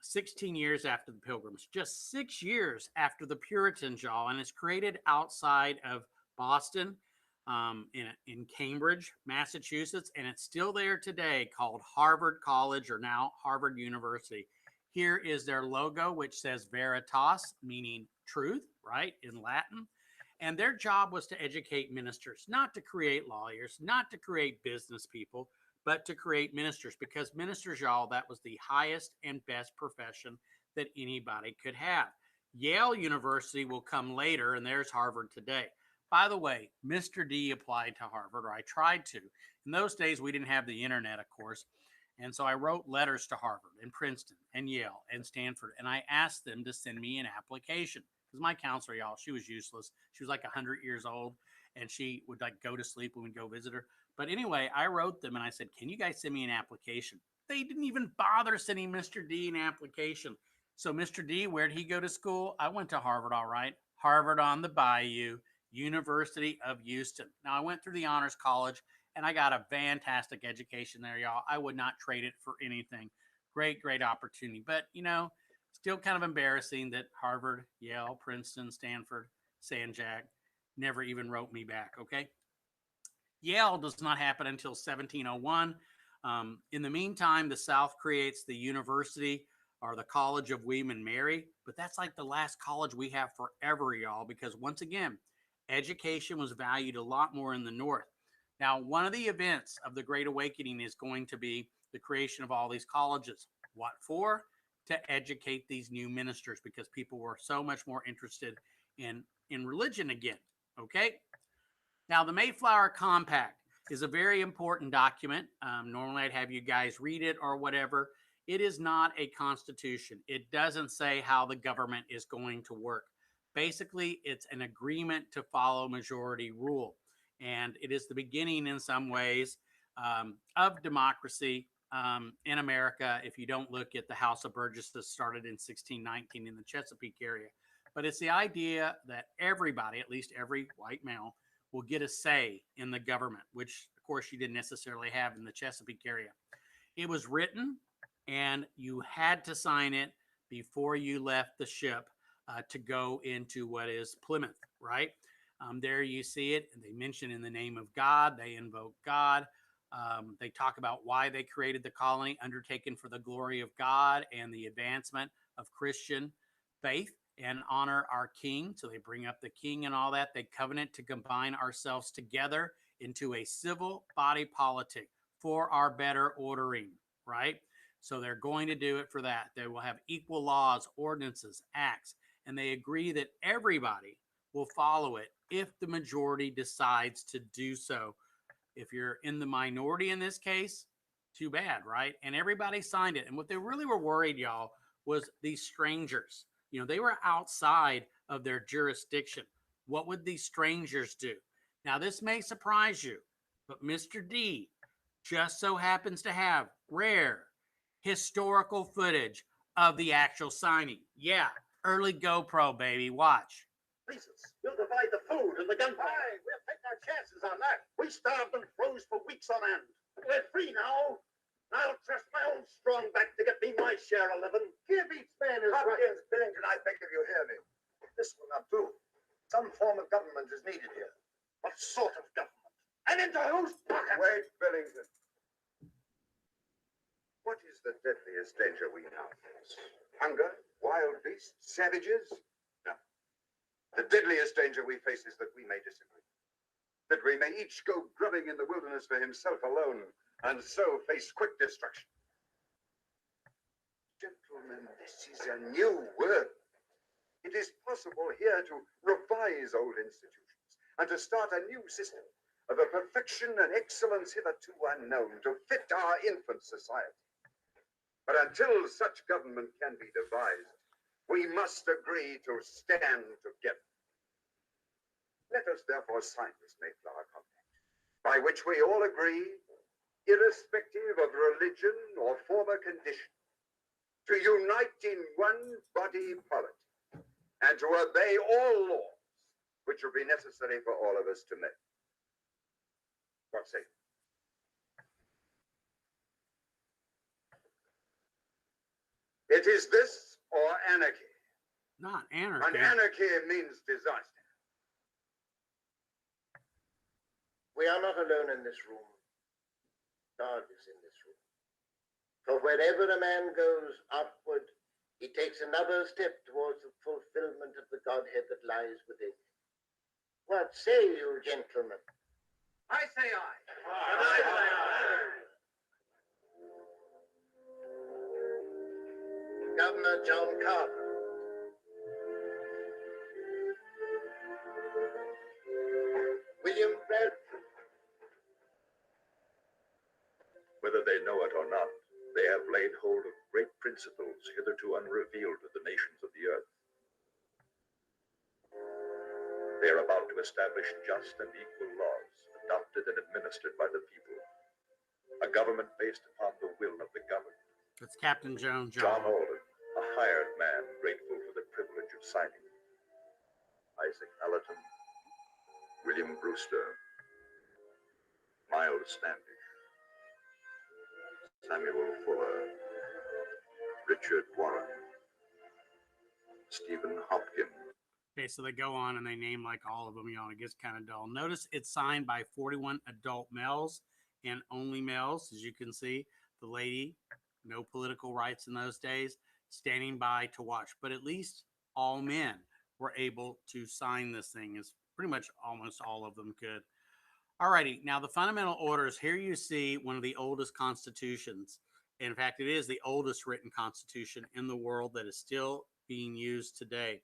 16 years after the Pilgrims, just 6 years after the Puritans, y'all, and it's created outside of Boston, in Cambridge, Massachusetts, and it's still there today, called Harvard College, or now Harvard University. Here is their logo, which says Veritas, meaning truth, right, in Latin. And their job was to educate ministers, not to create lawyers, not to create business people, but to create ministers, because ministers, y'all, that was the highest and best profession that anybody could have. Yale University will come later, and there's Harvard today. By the way, Mr. D applied to Harvard, or I tried to. In those days, we didn't have the internet, of course. And so I wrote letters to Harvard and Princeton and Yale and Stanford, and I asked them to send me an application. Because my counselor, y'all, she was useless. She was like 100 years old, and she would like go to sleep when we'd go visit her. But anyway, I wrote them and I said, can you guys send me an application? They didn't even bother sending Mr. D an application. So Mr. D, where did he go to school? I went to Harvard, all right. Harvard on the Bayou, University of Houston. Now, I went through the Honors College, and I got a fantastic education there, y'all. I would not trade it for anything. Great, great opportunity. But, still kind of embarrassing that Harvard, Yale, Princeton, Stanford, Sanjak never even wrote me back, okay? Yale does not happen until 1701. In the meantime, the South creates the university, or the College of William and Mary, but that's like the last college we have forever, y'all, because once again, education was valued a lot more in the North. Now, one of the events of the Great Awakening is going to be the creation of all these colleges. What for? To educate these new ministers, because people were so much more interested in religion again, okay? Now, the Mayflower Compact is a very important document. Normally, I'd have you guys read it or whatever. It is not a constitution. It doesn't say how the government is going to work. Basically, it's an agreement to follow majority rule. And it is the beginning, in some ways, of democracy in America, if you don't look at the House of Burgesses started in 1619 in the Chesapeake area. But it's the idea that everybody, at least every white male, will get a say in the government, which, of course, you didn't necessarily have in the Chesapeake area. It was written, and you had to sign it before you left the ship to go into what is Plymouth, right? There you see it. They mention in the name of God. They invoke God. They talk about why they created the colony, undertaken for the glory of God and the advancement of Christian faith, and honor our king. So they bring up the king and all that. They covenant to combine ourselves together into a civil body politic for our better ordering, right? So they're going to do it for that. They will have equal laws, ordinances, acts, and they agree that everybody will follow it if the majority decides to do so. If you're in the minority in this case, Too bad, right? And everybody signed it. And what they really were worried, y'all, was these strangers. You know, they were outside of their jurisdiction. What would these strangers do? Now, this may surprise you, but Mr. D just so happens to have rare historical footage of the actual signing. Yeah, early GoPro, baby. Watch. We'll divide the food and the gunfire. Aye, we'll take our chances on that. We starved and froze for weeks on end. We're free now. I'll trust my own strong back to get me my share of living. Kirby's man is Hopkins, Billington, I beg of you, hear me. This will not do. Some form of government is needed here. What sort of government? And into whose pocket? Wait, Billington. What is the deadliest danger we now face? Hunger? Wild beasts? Savages? No. The deadliest danger we face is that we may disagree. That we may each go grubbing in the wilderness for himself alone, and so face quick destruction. Gentlemen, this is a new world. It is possible here to revise old institutions and to start a new system of a perfection and excellence hitherto unknown to fit our infant society. But until such government can be devised, we must agree to stand together. Let us therefore sign this Mayflower Compact, by which we all agree, irrespective of religion or former condition, to unite in one body politic and to obey all laws which will be necessary for all of us to make. What say you? It is this or anarchy. Not anarchy. And anarchy means disaster. We are not alone in this room. God is in this room. For wherever a man goes upward, he takes another step towards the fulfillment of the Godhead that lies within. What say you, gentlemen? I say aye. And I say aye. Governor John Carver. William Bradford. Whether they know it or not, they have laid hold of great principles hitherto unrevealed to the nations of the earth. They are about to establish just and equal laws, adopted and administered by the people. A government based upon the will of the governed. It's Captain Joan John Alden, a hired man grateful for the privilege of signing. Isaac Allerton, William Brewster, Miles Standish, Samuel Fuller, Richard Warren, Stephen Hopkins. Okay, so they go on and they name like all of them, you know, it gets kind of dull. Notice it's signed by 41 adult males and only males, as you can see. The lady, no political rights in those days, standing by to watch. But at least all men were able to sign this thing, as pretty much almost all of them could. Alrighty, now the fundamental orders, here you see one of the oldest constitutions. In fact, it is the oldest written constitution in the world that is still being used today.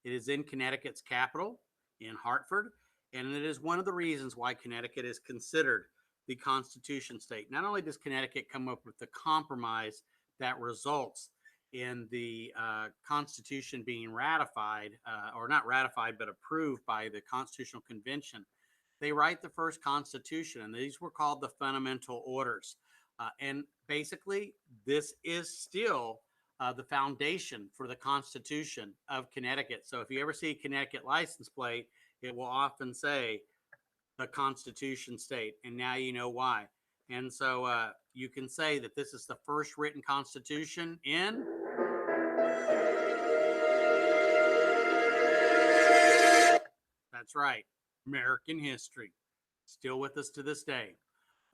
It is in Connecticut's capital, in Hartford, and it is one of the reasons why Connecticut is considered the Constitution state. Not only does Connecticut come up with the compromise that results in the Constitution being ratified, or not ratified, but approved by the Constitutional Convention, they write the first Constitution, and these were called the Fundamental Orders. And basically, this is still the foundation for the Constitution of Connecticut. So if you ever see a Connecticut license plate, it will often say the Constitution state, and now you know why. And so you can say that this is the first written Constitution in that's right, American history. Still with us to this day.